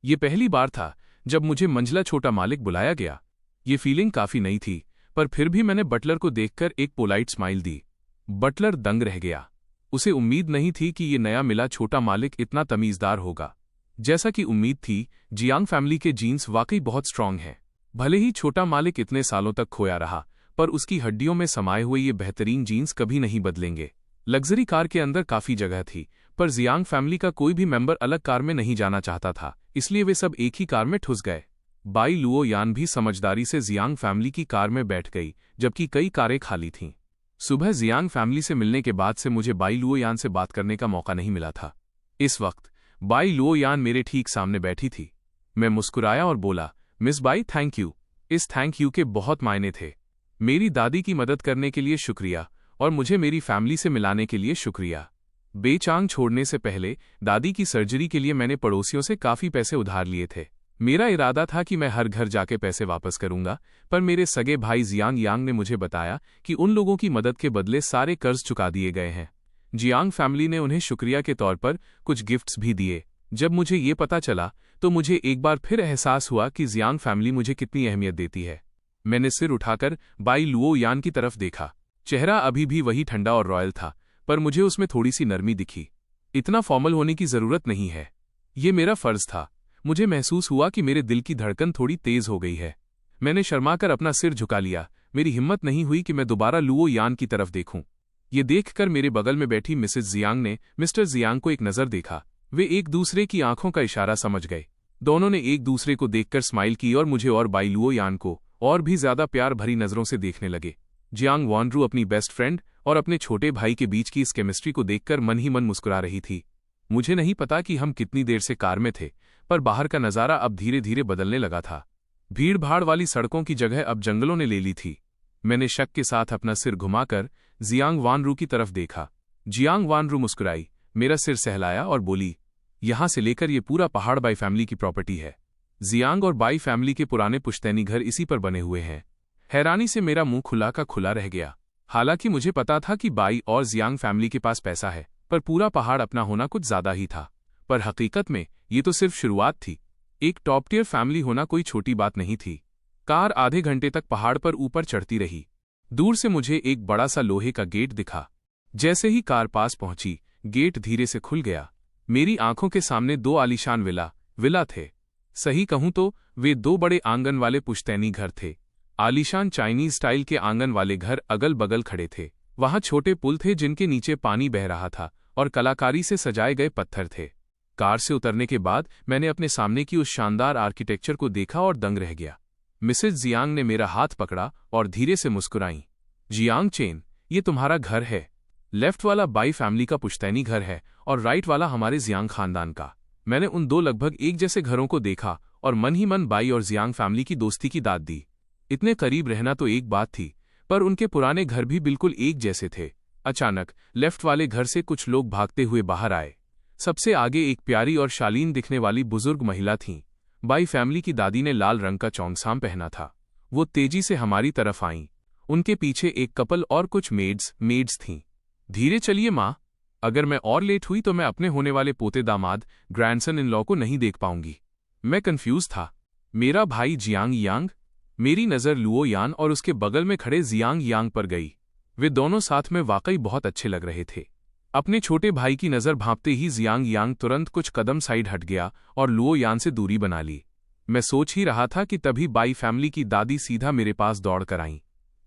ये पहली बार था जब मुझे मंझला छोटा मालिक बुलाया गया। ये फीलिंग काफी नई थी, पर फिर भी मैंने बटलर को देखकर एक पोलाइट स्माइल दी। बटलर दंग रह गया। उसे उम्मीद नहीं थी कि ये नया मिला छोटा मालिक इतना तमीजदार होगा। जैसा कि उम्मीद थी, जियांग फैमिली के जीन्स वाकई बहुत स्ट्रांग हैं। भले ही छोटा मालिक इतने सालों तक खोया रहा, पर उसकी हड्डियों में समाये हुए ये बेहतरीन जीन्स कभी नहीं बदलेंगे। लग्जरी कार के अंदर काफी जगह थी, पर जियांग फैमिली का कोई भी मेंबर अलग कार में नहीं जाना चाहता था, इसलिए वे सब एक ही कार में ठुस गए। बाई लुओ यान भी समझदारी से जियांग फैमिली की कार में बैठ गई, जबकि कई कारें खाली थीं। सुबह जियांग फैमिली से मिलने के बाद से मुझे बाई लुओ यान से बात करने का मौका नहीं मिला था। इस वक्त बाई लुओ यान मेरे ठीक सामने बैठी थी। मैं मुस्कुराया और बोला, मिस बाई, थैंक यू। इस थैंक यू के बहुत मायने थे। मेरी दादी की मदद करने के लिए शुक्रिया और मुझे मेरी फैमिली से मिलाने के लिए शुक्रिया। बेचांग छोड़ने से पहले दादी की सर्जरी के लिए मैंने पड़ोसियों से काफी पैसे उधार लिए थे। मेरा इरादा था कि मैं हर घर जाके पैसे वापस करूंगा, पर मेरे सगे भाई जियांग यांग ने मुझे बताया कि उन लोगों की मदद के बदले सारे कर्ज चुका दिए गए हैं। जियांग फैमिली ने उन्हें शुक्रिया के तौर पर कुछ गिफ्ट्स भी दिए। जब मुझे ये पता चला तो मुझे एक बार फिर एहसास हुआ कि जियांग फैमिली मुझे कितनी अहमियत देती है। मैंने सिर उठाकर बाई लुओ यान की तरफ देखा। चेहरा अभी भी वही ठंडा और रॉयल था, पर मुझे उसमें थोड़ी सी नरमी दिखी। इतना फॉर्मल होने की जरूरत नहीं है, ये मेरा फर्ज था। मुझे महसूस हुआ कि मेरे दिल की धड़कन थोड़ी तेज हो गई है। मैंने शर्माकर अपना सिर झुका लिया। मेरी हिम्मत नहीं हुई कि मैं दोबारा लुओ यान की तरफ देखूं। ये देखकर मेरे बगल में बैठी मिसेस जियांग ने मिस्टर जियांग को एक नज़र देखा। वे एक दूसरे की आंखों का इशारा समझ गए। दोनों ने एक दूसरे को देखकर स्माइल की और मुझे और बाई लुओ यान को और भी ज्यादा प्यार भरी नजरों से देखने लगे। जियांग वानरू अपनी बेस्ट फ्रेंड और अपने छोटे भाई के बीच की इस केमिस्ट्री को देखकर मन ही मन मुस्कुरा रही थी। मुझे नहीं पता कि हम कितनी देर से कार में थे, पर बाहर का नजारा अब धीरे धीरे बदलने लगा था। भीड़ भाड़ वाली सड़कों की जगह अब जंगलों ने ले ली थी। मैंने शक के साथ अपना सिर घुमाकर जियांग वानरू की तरफ देखा। जियांग वानरू मुस्कुराई, मेरा सिर सहलाया और बोली, यहां से लेकर ये पूरा पहाड़ बाई फैमिली की प्रॉपर्टी है। जियांग और बाई फैमिली के पुराने पुश्तैनी घर इसी पर बने हुए हैं। हैरानी से मेरा मुंह खुला का खुला रह गया। हालांकि मुझे पता था कि बाई और जियांग फैमिली के पास पैसा है, पर पूरा पहाड़ अपना होना कुछ ज्यादा ही था। पर हकीकत में ये तो सिर्फ शुरुआत थी। एक टॉप टियर फैमिली होना कोई छोटी बात नहीं थी। कार आधे घंटे तक पहाड़ पर ऊपर चढ़ती रही। दूर से मुझे एक बड़ा सा लोहे का गेट दिखा। जैसे ही कार पास पहुंची, गेट धीरे से खुल गया। मेरी आंखों के सामने दो आलीशान विला थे। सही कहूं तो वे दो बड़े आंगन वाले पुश्तैनी घर थे। आलीशान चाइनीज स्टाइल के आंगन वाले घर अगल बगल खड़े थे। वहां छोटे पुल थे जिनके नीचे पानी बह रहा था और कलाकारी से सजाए गए पत्थर थे। कार से उतरने के बाद मैंने अपने सामने की उस शानदार आर्किटेक्चर को देखा और दंग रह गया। मिसेज जियांग ने मेरा हाथ पकड़ा और धीरे से मुस्कुराईं। जियांग चेन, ये तुम्हारा घर है। लेफ्ट वाला बाई फैमिली का पुश्तैनी घर है और राइट वाला हमारे जियांग खानदान का। मैंने उन दो लगभग एक जैसे घरों को देखा और मन ही मन बाई और जियांग फैमिली की दोस्ती की दाद दी। इतने करीब रहना तो एक बात थी, पर उनके पुराने घर भी बिल्कुल एक जैसे थे। अचानक लेफ्ट वाले घर से कुछ लोग भागते हुए बाहर आए। सबसे आगे एक प्यारी और शालीन दिखने वाली बुजुर्ग महिला थीं। बाई फैमिली की दादी ने लाल रंग का चौंगसाम पहना था। वो तेजी से हमारी तरफ आईं। उनके पीछे एक कपल और कुछ मेड्स थीं। धीरे चलिए माँ, अगर मैं और लेट हुई तो मैं अपने होने वाले पोते दामाद ग्रैंडसन इन लॉ को नहीं देख पाऊंगी। मैं कंफ्यूज था। मेरा भाई जियांग यांग? मेरी नज़र लुओ यान और उसके बगल में खड़े जियांग यांग पर गई। वे दोनों साथ में वाकई बहुत अच्छे लग रहे थे। अपने छोटे भाई की नज़र भांपते ही जियांग यांग तुरंत कुछ कदम साइड हट गया और लुओ यान से दूरी बना ली। मैं सोच ही रहा था कि तभी बाई फैमिली की दादी सीधा मेरे पास दौड़ कर आईं।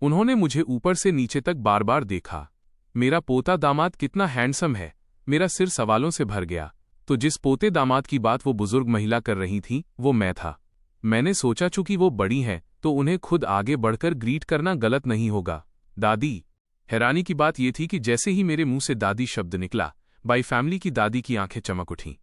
उन्होंने मुझे ऊपर से नीचे तक बार बार देखा। मेरा पोता दामाद कितना हैंडसम है। मेरा सिर सवालों से भर गया। तो जिस पोते दामाद की बात वो बुजुर्ग महिला कर रही थी, वो मैं था। मैंने सोचा चूंकि वो बड़ी हैं तो उन्हें खुद आगे बढ़कर ग्रीट करना गलत नहीं होगा। दादी। हैरानी की बात यह थी कि जैसे ही मेरे मुंह से दादी शब्द निकला, बाई फैमिली की दादी की आंखें चमक उठीं।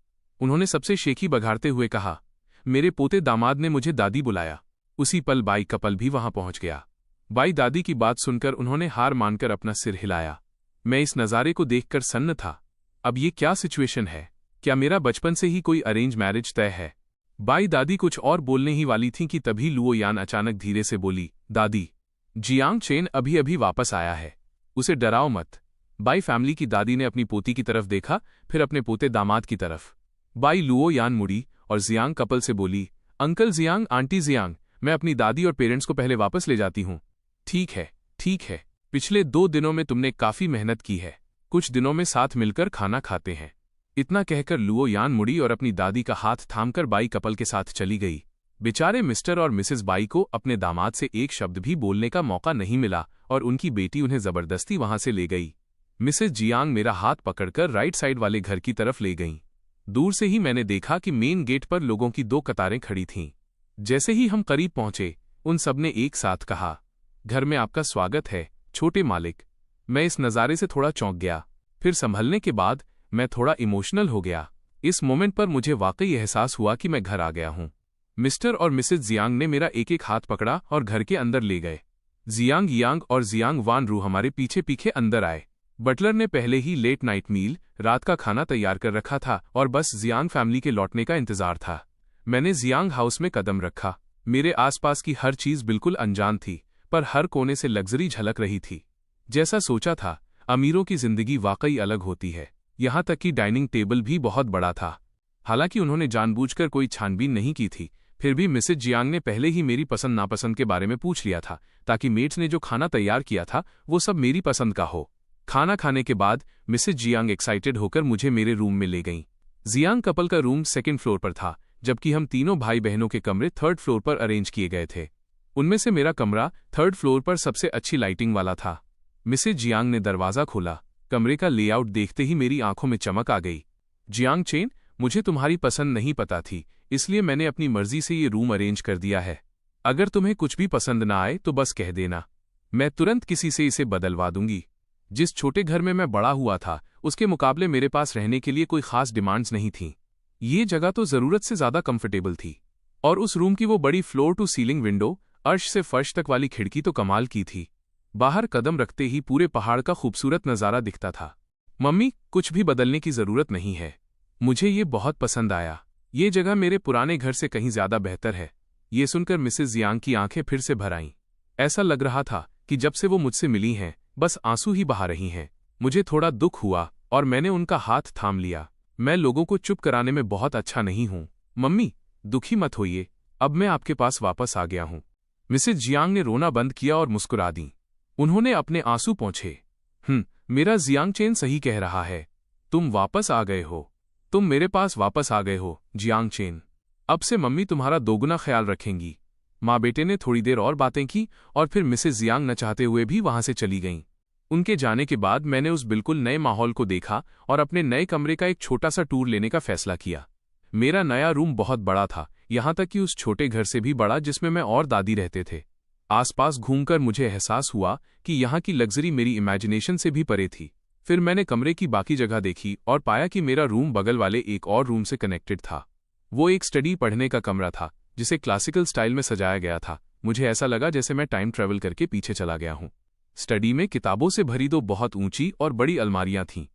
उन्होंने सबसे शेखी बघारते हुए कहा, मेरे पोते दामाद ने मुझे दादी बुलाया। उसी पल बाई कपल भी वहां पहुंच गया। बाई दादी की बात सुनकर उन्होंने हार मानकर अपना सिर हिलाया। मैं इस नज़ारे को देखकर सन्न था। अब ये क्या सिचुएशन है? क्या मेरा बचपन से ही कोई अरेंज मैरिज तय है? बाई दादी कुछ और बोलने ही वाली थीं कि तभी लुओ यान अचानक धीरे से बोली, दादी, जियांग चेन अभी अभी वापस आया है, उसे डराओ मत। बाई फैमिली की दादी ने अपनी पोती की तरफ देखा, फिर अपने पोते दामाद की तरफ। बाई लुओ यान मुड़ी और जियांग कपल से बोली, अंकल जियांग, आंटी जियांग, मैं अपनी दादी और पेरेंट्स को पहले वापस ले जाती हूँ। ठीक है, ठीक है। पिछले 2 दिनों में तुमने काफी मेहनत की है। कुछ दिनों में साथ मिलकर खाना खाते हैं। इतना कहकर लुओ यान मुड़ी और अपनी दादी का हाथ थामकर बाई कपल के साथ चली गई। बेचारे मिस्टर और मिसेस बाई को अपने दामाद से एक शब्द भी बोलने का मौका नहीं मिला और उनकी बेटी उन्हें जबरदस्ती वहां से ले गई। मिसेस जियांग मेरा हाथ पकड़कर राइट साइड वाले घर की तरफ ले गईं। दूर से ही मैंने देखा कि मेन गेट पर लोगों की 2 कतारें खड़ी थीं। जैसे ही हम करीब पहुंचे, उन सबने एक साथ कहा, घर में आपका स्वागत है छोटे मालिक। मैं इस नज़ारे से थोड़ा चौंक गया। फिर संभलने के बाद मैं थोड़ा इमोशनल हो गया। इस मोमेंट पर मुझे वाकई एहसास हुआ कि मैं घर आ गया हूं। मिस्टर और मिसेस जियांग ने मेरा एक एक हाथ पकड़ा और घर के अंदर ले गए। जियांग यांग और जियांग वानरू हमारे पीछे पीछे अंदर आए। बटलर ने पहले ही लेट नाइट मील, रात का खाना तैयार कर रखा था और बस जियांग फैमिली के लौटने का इंतजार था। मैंने जियांग हाउस में कदम रखा। मेरे आसपास की हर चीज बिल्कुल अनजान थी, पर हर कोने से लग्जरी झलक रही थी। जैसा सोचा था, अमीरों की जिंदगी वाकई अलग होती है। यहाँ तक कि डाइनिंग टेबल भी बहुत बड़ा था। हालांकि उन्होंने जानबूझकर कोई छानबीन नहीं की थी, फिर भी मिसेज जियांग ने पहले ही मेरी पसंद नापसंद के बारे में पूछ लिया था, ताकि मेट्स ने जो खाना तैयार किया था वो सब मेरी पसंद का हो। खाना खाने के बाद मिसेज जियांग एक्साइटेड होकर मुझे मेरे रूम में ले गईं। जियांग कपल का रूम 2nd फ्लोर पर था, जबकि हम तीनों भाई बहनों के कमरे 3rd फ्लोर पर अरेंज किए गए थे। उनमें से मेरा कमरा 3rd फ्लोर पर सबसे अच्छी लाइटिंग वाला था। मिसेज जियांग ने दरवाज़ा खोला। कमरे का लेआउट देखते ही मेरी आंखों में चमक आ गई। जियांग चेन, मुझे तुम्हारी पसंद नहीं पता थी, इसलिए मैंने अपनी मर्जी से ये रूम अरेंज कर दिया है। अगर तुम्हें कुछ भी पसंद ना आए तो बस कह देना, मैं तुरंत किसी से इसे बदलवा दूंगी। जिस छोटे घर में मैं बड़ा हुआ था उसके मुकाबले मेरे पास रहने के लिए कोई खास डिमांड्स नहीं थीं। ये जगह तो ज़रूरत से ज़्यादा कंफर्टेबल थी, और उस रूम की वो बड़ी फ्लोर टू सीलिंग विंडो, अर्श से फर्श तक वाली खिड़की तो कमाल की थी। बाहर कदम रखते ही पूरे पहाड़ का खूबसूरत नज़ारा दिखता था। मम्मी, कुछ भी बदलने की ज़रूरत नहीं है, मुझे ये बहुत पसंद आया। ये जगह मेरे पुराने घर से कहीं ज़्यादा बेहतर है। ये सुनकर मिसेस जियांग की आंखें फिर से भर आईं। ऐसा लग रहा था कि जब से वो मुझसे मिली हैं बस आंसू ही बहा रही हैं। मुझे थोड़ा दुख हुआ और मैंने उनका हाथ थाम लिया। मैं लोगों को चुप कराने में बहुत अच्छा नहीं हूं। मम्मी, दुखी मत होइए, अब मैं आपके पास वापस आ गया हूं। मिसेस जियांग ने रोना बंद किया और मुस्कुरा दी। उन्होंने अपने आंसू पोंछे। मेरा जियांग चेन सही कह रहा है, तुम वापस आ गए हो, तुम मेरे पास वापस आ गए हो जियांग चेन। अब से मम्मी तुम्हारा दोगुना ख्याल रखेंगी। माँ बेटे ने थोड़ी देर और बातें की और फिर मिसेस जियांग न चाहते हुए भी वहां से चली गईं। उनके जाने के बाद मैंने उस बिल्कुल नए माहौल को देखा और अपने नए कमरे का एक छोटा सा टूर लेने का फैसला किया। मेरा नया रूम बहुत बड़ा था, यहाँ तक कि उस छोटे घर से भी बड़ा जिसमें मैं और दादी रहते थे। आसपास घूमकर मुझे एहसास हुआ कि यहाँ की लग्जरी मेरी इमेजिनेशन से भी परे थी। फिर मैंने कमरे की बाकी जगह देखी और पाया कि मेरा रूम बगल वाले एक और रूम से कनेक्टेड था। वो एक स्टडी पढ़ने का कमरा था जिसे क्लासिकल स्टाइल में सजाया गया था। मुझे ऐसा लगा जैसे मैं टाइम ट्रेवल करके पीछे चला गया हूँ। स्टडी में किताबों से भरी दो बहुत ऊंची और बड़ी अलमारियां थीं।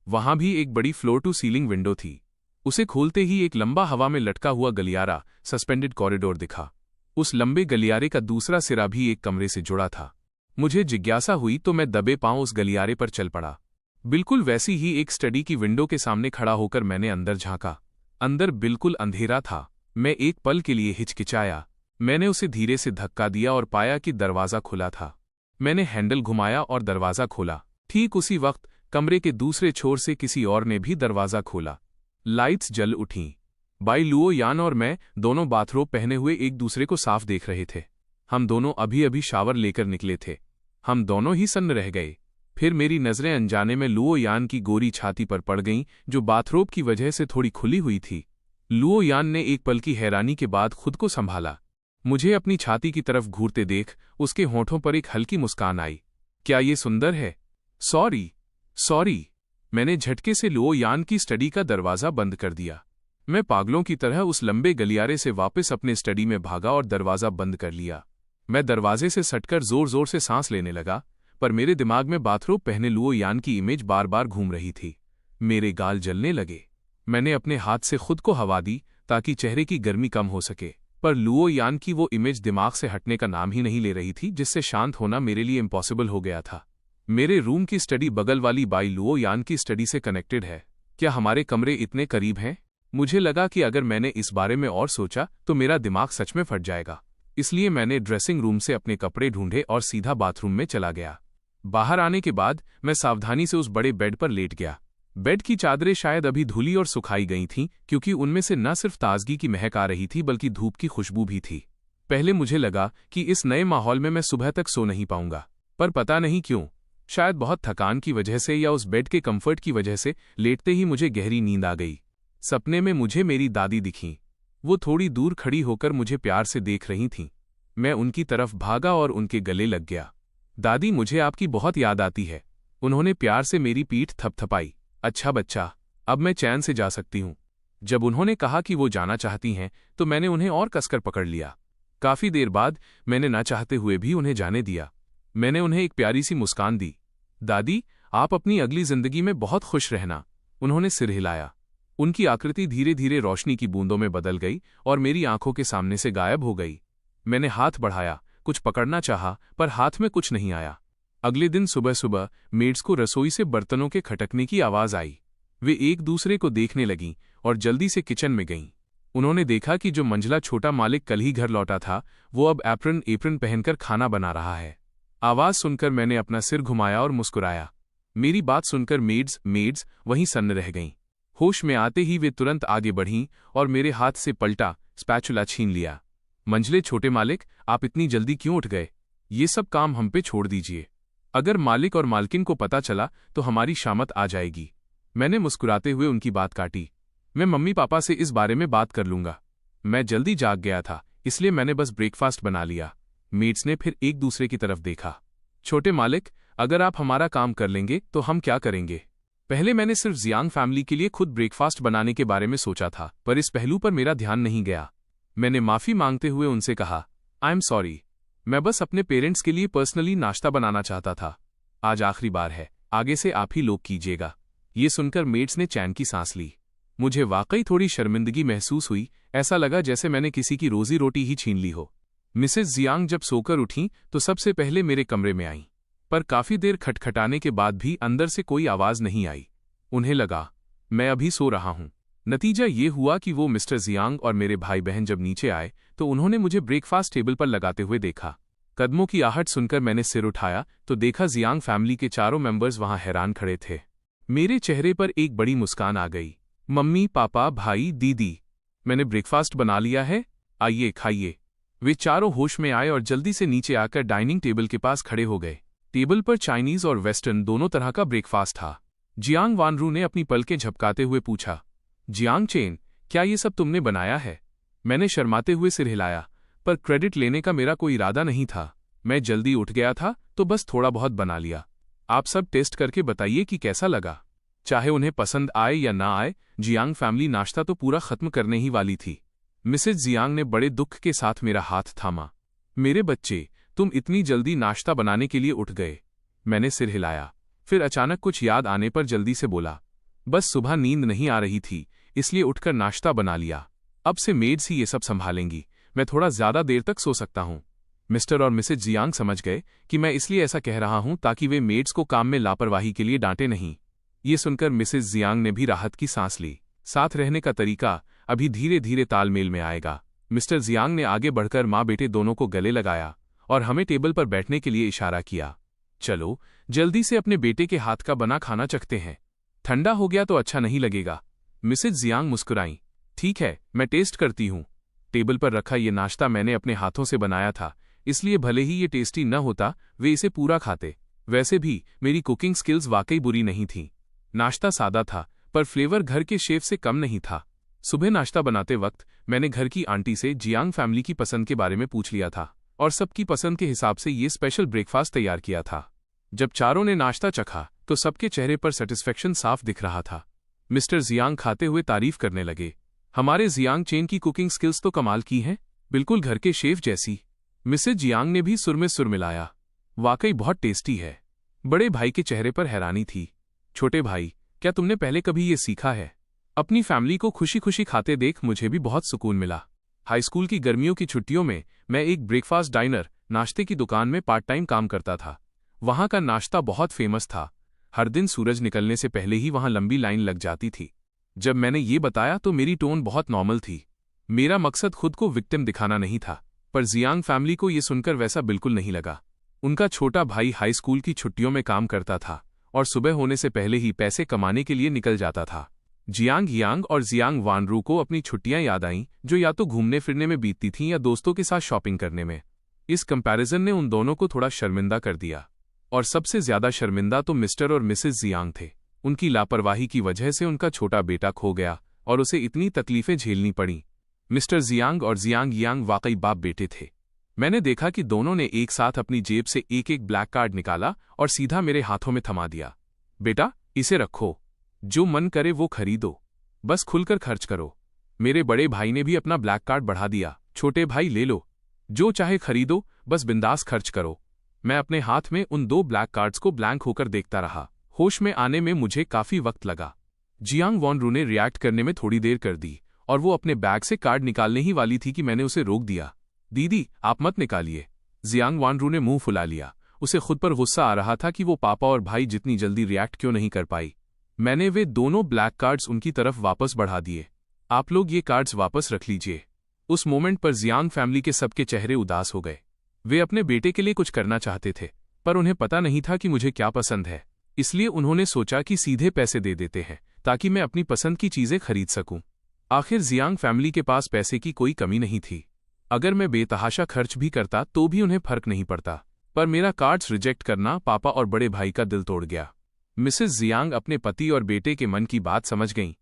वहां भी एक बड़ी फ्लोर टू सीलिंग विंडो थी। उसे खोलते ही एक लंबा हवा में लटका हुआ गलियारा, सस्पेंडेड कॉरिडोर दिखा। उस लंबे गलियारे का दूसरा सिरा भी एक कमरे से जुड़ा था। मुझे जिज्ञासा हुई तो मैं दबे पांव उस गलियारे पर चल पड़ा। बिल्कुल वैसी ही एक स्टडी की विंडो के सामने खड़ा होकर मैंने अंदर झांका। अंदर बिल्कुल अंधेरा था। मैं एक पल के लिए हिचकिचाया। मैंने उसे धीरे से धक्का दिया और पाया कि दरवाज़ा खुला था। मैंने हैंडल घुमाया और दरवाज़ा खोला। ठीक उसी वक्त कमरे के दूसरे छोर से किसी और ने भी दरवाज़ा खोला। लाइट्स जल उठीं। बाई लुओ यान और मैं दोनों बाथरोब पहने हुए एक दूसरे को साफ देख रहे थे। हम दोनों अभी अभी शावर लेकर निकले थे। हम दोनों ही सन्न रह गए। फिर मेरी नज़रें अनजाने में लुओ यान की गोरी छाती पर पड़ गईं, जो बाथरोब की वजह से थोड़ी खुली हुई थी। लुओ यान ने एक पल की हैरानी के बाद खुद को संभाला। मुझे अपनी छाती की तरफ घूरते देख उसके होठों पर एक हल्की मुस्कान आई। क्या ये सुंदर है? सॉरी। मैंने झटके से लुओ यान की स्टडी का दरवाज़ा बंद कर दिया। मैं पागलों की तरह उस लंबे गलियारे से वापस अपने स्टडी में भागा और दरवाज़ा बंद कर लिया। मैं दरवाजे से सटकर जोर जोर से सांस लेने लगा, पर मेरे दिमाग में बाथरोब पहने लुओ यान की इमेज बार बार घूम रही थी। मेरे गाल जलने लगे। मैंने अपने हाथ से खुद को हवा दी ताकि चेहरे की गर्मी कम हो सके, पर लुओ यान की वो इमेज दिमाग से हटने का नाम ही नहीं ले रही थी, जिससे शांत होना मेरे लिए इम्पॉसिबल हो गया था। मेरे रूम की स्टडी बगल वाली बाई लुओ यान की स्टडी से कनेक्टेड है। क्या हमारे कमरे इतने करीब हैं? मुझे लगा कि अगर मैंने इस बारे में और सोचा तो मेरा दिमाग सच में फट जाएगा। इसलिए मैंने ड्रेसिंग रूम से अपने कपड़े ढूंढे और सीधा बाथरूम में चला गया। बाहर आने के बाद मैं सावधानी से उस बड़े बेड पर लेट गया। बेड की चादरें शायद अभी धुली और सुखाई गई थीं, क्योंकि उनमें से न सिर्फ ताजगी की महक आ रही थी बल्कि धूप की खुशबू भी थी। पहले मुझे लगा कि इस नए माहौल में मैं सुबह तक सो नहीं पाऊंगा, पर पता नहीं क्यों, शायद बहुत थकान की वजह से या उस बेड के कंफर्ट की वजह से लेटते ही मुझे गहरी नींद आ गई। सपने में मुझे मेरी दादी दिखीं। वो थोड़ी दूर खड़ी होकर मुझे प्यार से देख रही थीं। मैं उनकी तरफ भागा और उनके गले लग गया। दादी, मुझे आपकी बहुत याद आती है। उन्होंने प्यार से मेरी पीठ थपथपाई। अच्छा बच्चा, अब मैं चैन से जा सकती हूँ। जब उन्होंने कहा कि वो जाना चाहती हैं तो मैंने उन्हें और कसकर पकड़ लिया। काफी देर बाद मैंने ना चाहते हुए भी उन्हें जाने दिया। मैंने उन्हें एक प्यारी सी मुस्कान दी। दादी, आप अपनी अगली जिंदगी में बहुत खुश रहना। उन्होंने सिर हिलाया। उनकी आकृति धीरे धीरे रोशनी की बूंदों में बदल गई और मेरी आंखों के सामने से गायब हो गई। मैंने हाथ बढ़ाया, कुछ पकड़ना चाहा, पर हाथ में कुछ नहीं आया। अगले दिन सुबह सुबह मेड्स को रसोई से बर्तनों के खटकने की आवाज आई। वे एक दूसरे को देखने लगीं और जल्दी से किचन में गईं। उन्होंने देखा कि जो मंझला छोटा मालिक कल ही घर लौटा था, वो अब एप्रन पहनकर खाना बना रहा है। आवाज सुनकर मैंने अपना सिर घुमाया और मुस्कुराया। मेरी बात सुनकर मेड्स वहीं सन्न रह गईं। होश में आते ही वे तुरंत आगे बढ़ीं और मेरे हाथ से पलटा स्पैचुला छीन लिया। मंझले छोटे मालिक, आप इतनी जल्दी क्यों उठ गए? ये सब काम हम पे छोड़ दीजिए। अगर मालिक और मालकिन को पता चला तो हमारी शामत आ जाएगी। मैंने मुस्कुराते हुए उनकी बात काटी। मैं मम्मी पापा से इस बारे में बात कर लूंगा। मैं जल्दी जाग गया था, इसलिए मैंने बस ब्रेकफास्ट बना लिया। मेट्स ने फिर एक दूसरे की तरफ देखा। छोटे मालिक, अगर आप हमारा काम कर लेंगे तो हम क्या करेंगे? पहले मैंने सिर्फ जियांग फैमिली के लिए खुद ब्रेकफास्ट बनाने के बारे में सोचा था, पर इस पहलू पर मेरा ध्यान नहीं गया। मैंने माफी मांगते हुए उनसे कहा, आई एम सॉरी, मैं बस अपने पेरेंट्स के लिए पर्सनली नाश्ता बनाना चाहता था। आज आखिरी बार है, आगे से आप ही लोग कीजिएगा। ये सुनकर मेट्स ने चैन की सांस ली। मुझे वाकई थोड़ी शर्मिंदगी महसूस हुई, ऐसा लगा जैसे मैंने किसी की रोजी रोटी ही छीन ली हो। मिसेस जियांग जब सोकर उठीं तो सबसे पहले मेरे कमरे में आईं, पर काफी देर खटखटाने के बाद भी अंदर से कोई आवाज नहीं आई। उन्हें लगा मैं अभी सो रहा हूं। नतीजा ये हुआ कि वो मिस्टर जियांग और मेरे भाई बहन जब नीचे आए तो उन्होंने मुझे ब्रेकफास्ट टेबल पर लगाते हुए देखा। कदमों की आहट सुनकर मैंने सिर उठाया तो देखा जियांग फैमिली के चारों मेंबर्स वहां हैरान खड़े थे। मेरे चेहरे पर एक बड़ी मुस्कान आ गई। मम्मी, पापा, भाई, दीदी, मैंने ब्रेकफास्ट बना लिया है, आइए खाइए। वे चारों होश में आए और जल्दी से नीचे आकर डाइनिंग टेबल के पास खड़े हो गए। टेबल पर चाइनीज और वेस्टर्न दोनों तरह का ब्रेकफास्ट था। जियांग वानरू ने अपनी पलकें झपकाते हुए पूछा, जियांग चेन, क्या ये सब तुमने बनाया है? मैंने शर्माते हुए सिर हिलाया, पर क्रेडिट लेने का मेरा कोई इरादा नहीं था। मैं जल्दी उठ गया था तो बस थोड़ा बहुत बना लिया। आप सब टेस्ट करके बताइए कि कैसा लगा। चाहे उन्हें पसंद आए या ना आए, जियांग फैमिली नाश्ता तो पूरा खत्म करने ही वाली थी। मिसेज जियांग ने बड़े दुख के साथ मेरा हाथ थामा। मेरे बच्चे, तुम इतनी जल्दी नाश्ता बनाने के लिए उठ गए? मैंने सिर हिलाया, फिर अचानक कुछ याद आने पर जल्दी से बोला, बस सुबह नींद नहीं आ रही थी, इसलिए उठकर नाश्ता बना लिया। अब से मेड्स ही ये सब संभालेंगी, मैं थोड़ा ज्यादा देर तक सो सकता हूँ। मिस्टर और मिसेज जियांग समझ गए कि मैं इसलिए ऐसा कह रहा हूं ताकि वे मेड्स को काम में लापरवाही के लिए डांटे नहीं। ये सुनकर मिसेज जियांग ने भी राहत की सांस ली। साथ रहने का तरीका अभी धीरे धीरे तालमेल में आएगा। मिस्टर जियांग ने आगे बढ़कर माँ बेटे दोनों को गले लगाया और हमें टेबल पर बैठने के लिए इशारा किया। चलो जल्दी से अपने बेटे के हाथ का बना खाना चखते हैं, ठंडा हो गया तो अच्छा नहीं लगेगा। मिसेज जियांग मुस्कुराईं। ठीक है, मैं टेस्ट करती हूँ। टेबल पर रखा ये नाश्ता मैंने अपने हाथों से बनाया था, इसलिए भले ही ये टेस्टी न होता वे इसे पूरा खाते। वैसे भी मेरी कुकिंग स्किल्स वाकई बुरी नहीं थीं। नाश्ता सादा था, पर फ्लेवर घर के शेफ से कम नहीं था। सुबह नाश्ता बनाते वक्त मैंने घर की आंटी से जियांग फैमिली की पसंद के बारे में पूछ लिया था और सबकी पसंद के हिसाब से ये स्पेशल ब्रेकफास्ट तैयार किया था। जब चारों ने नाश्ता चखा तो सबके चेहरे पर सेटिस्फेक्शन साफ दिख रहा था। मिस्टर जियांग खाते हुए तारीफ करने लगे, हमारे जियांग चेन की कुकिंग स्किल्स तो कमाल की हैं, बिल्कुल घर के शेफ जैसी। मिसेज जियांग ने भी सुर में सुर मिलाया, वाकई बहुत टेस्टी है। बड़े भाई के चेहरे पर हैरानी थी। छोटे भाई, क्या तुमने पहले कभी ये सीखा है? अपनी फैमिली को खुशी खुशी खाते देख मुझे भी बहुत सुकून मिला। हाई स्कूल की गर्मियों की छुट्टियों में मैं एक ब्रेकफास्ट डाइनर नाश्ते की दुकान में पार्ट टाइम काम करता था। वहां का नाश्ता बहुत फेमस था। हर दिन सूरज निकलने से पहले ही वहां लंबी लाइन लग जाती थी। जब मैंने ये बताया तो मेरी टोन बहुत नॉर्मल थी। मेरा मकसद खुद को विक्टिम दिखाना नहीं था, पर जियांग फैमिली को ये सुनकर वैसा बिल्कुल नहीं लगा। उनका छोटा भाई हाई स्कूल की छुट्टियों में काम करता था और सुबह होने से पहले ही पैसे कमाने के लिए निकल जाता था। जियांग यांग और जियांग वानरू को अपनी छुट्टियां याद आईं, जो या तो घूमने फिरने में बीतती थीं या दोस्तों के साथ शॉपिंग करने में। इस कंपैरिजन ने उन दोनों को थोड़ा शर्मिंदा कर दिया, और सबसे ज्यादा शर्मिंदा तो मिस्टर और मिसेज जियांग थे। उनकी लापरवाही की वजह से उनका छोटा बेटा खो गया और उसे इतनी तकलीफें झेलनी पड़ी। मिस्टर जियांग और जियांग यांग वाकई बाप बेटे थे। मैंने देखा कि दोनों ने एक साथ अपनी जेब से एक एक ब्लैक कार्ड निकाला और सीधा मेरे हाथों में थमा दिया। बेटा, इसे रखो, जो मन करे वो खरीदो, बस खुलकर खर्च करो। मेरे बड़े भाई ने भी अपना ब्लैक कार्ड बढ़ा दिया। छोटे भाई, ले लो, जो चाहे खरीदो, बस बिंदास खर्च करो। मैं अपने हाथ में उन 2 ब्लैक कार्ड्स को ब्लैंक होकर देखता रहा। होश में आने में मुझे काफी वक्त लगा। जियांग वानरू ने रिएक्ट करने में थोड़ी देर कर दी और वो अपने बैग से कार्ड निकालने ही वाली थी कि मैंने उसे रोक दिया। दीदी, आप मत निकालिए। जियांग वानरू ने मुंह फुला लिया। उसे खुद पर गुस्सा आ रहा था कि वो पापा और भाई जितनी जल्दी रिएक्ट क्यों नहीं कर पाई। मैंने वे दोनों ब्लैक कार्ड्स उनकी तरफ वापस बढ़ा दिए। आप लोग ये कार्ड्स वापस रख लीजिए। उस मोमेंट पर जियांग फैमिली के सबके चेहरे उदास हो गए। वे अपने बेटे के लिए कुछ करना चाहते थे, पर उन्हें पता नहीं था कि मुझे क्या पसंद है, इसलिए उन्होंने सोचा कि सीधे पैसे दे देते हैं ताकि मैं अपनी पसंद की चीजें खरीद सकूं। आखिर जियांग फैमिली के पास पैसे की कोई कमी नहीं थी। अगर मैं बेतहाशा खर्च भी करता तो भी उन्हें फर्क नहीं पड़ता, पर मेरा कार्ड्स रिजेक्ट करना पापा और बड़े भाई का दिल तोड़ गया। मिसेस जियांग अपने पति और बेटे के मन की बात समझ गईं।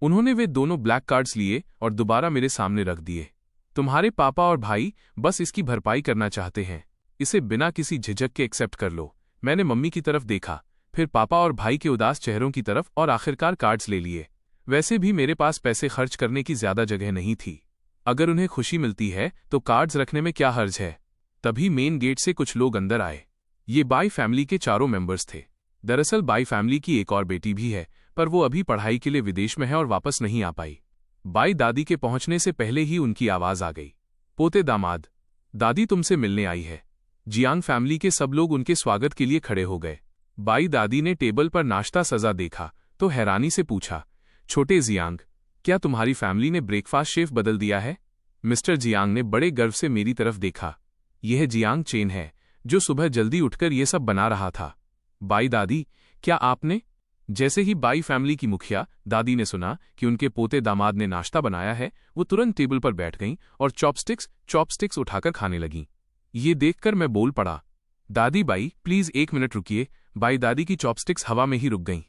उन्होंने वे दोनों ब्लैक कार्ड्स लिए और दोबारा मेरे सामने रख दिए। तुम्हारे पापा और भाई बस इसकी भरपाई करना चाहते हैं, इसे बिना किसी झिझक के एक्सेप्ट कर लो। मैंने मम्मी की तरफ देखा, फिर पापा और भाई के उदास चेहरों की तरफ और आखिरकार कार्ड्स ले लिए। वैसे भी मेरे पास पैसे खर्च करने की ज्यादा जगह नहीं थी। अगर उन्हें खुशी मिलती है तो कार्ड्स रखने में क्या हर्ज है। तभी मेन गेट से कुछ लोग अंदर आए। ये बाई फैमिली के चारों मेंबर्स थे। दरअसल बाई फैमिली की एक और बेटी भी है, पर वो अभी पढ़ाई के लिए विदेश में है और वापस नहीं आ पाई। बाई दादी के पहुंचने से पहले ही उनकी आवाज आ गई, पोते दामाद, दादी तुमसे मिलने आई है। जियांग फैमिली के सब लोग उनके स्वागत के लिए खड़े हो गए। बाई दादी ने टेबल पर नाश्ता सजा देखा तो हैरानी से पूछा, छोटे जियांग, क्या तुम्हारी फैमिली ने ब्रेकफास्ट शेफ बदल दिया है? मिस्टर जियांग ने बड़े गर्व से मेरी तरफ देखा। यह जियांग चेन है जो सुबह जल्दी उठकर यह सब बना रहा था। बाई दादी, क्या आपने? जैसे ही बाई फैमिली की मुखिया दादी ने सुना कि उनके पोते दामाद ने नाश्ता बनाया है, वो तुरंत टेबल पर बैठ गईं और चॉपस्टिक्स उठाकर खाने लगीं। ये देखकर मैं बोल पड़ा, दादी बाई प्लीज 1 मिनट रुकिए। बाई दादी की चॉपस्टिक्स हवा में ही रुक गईं।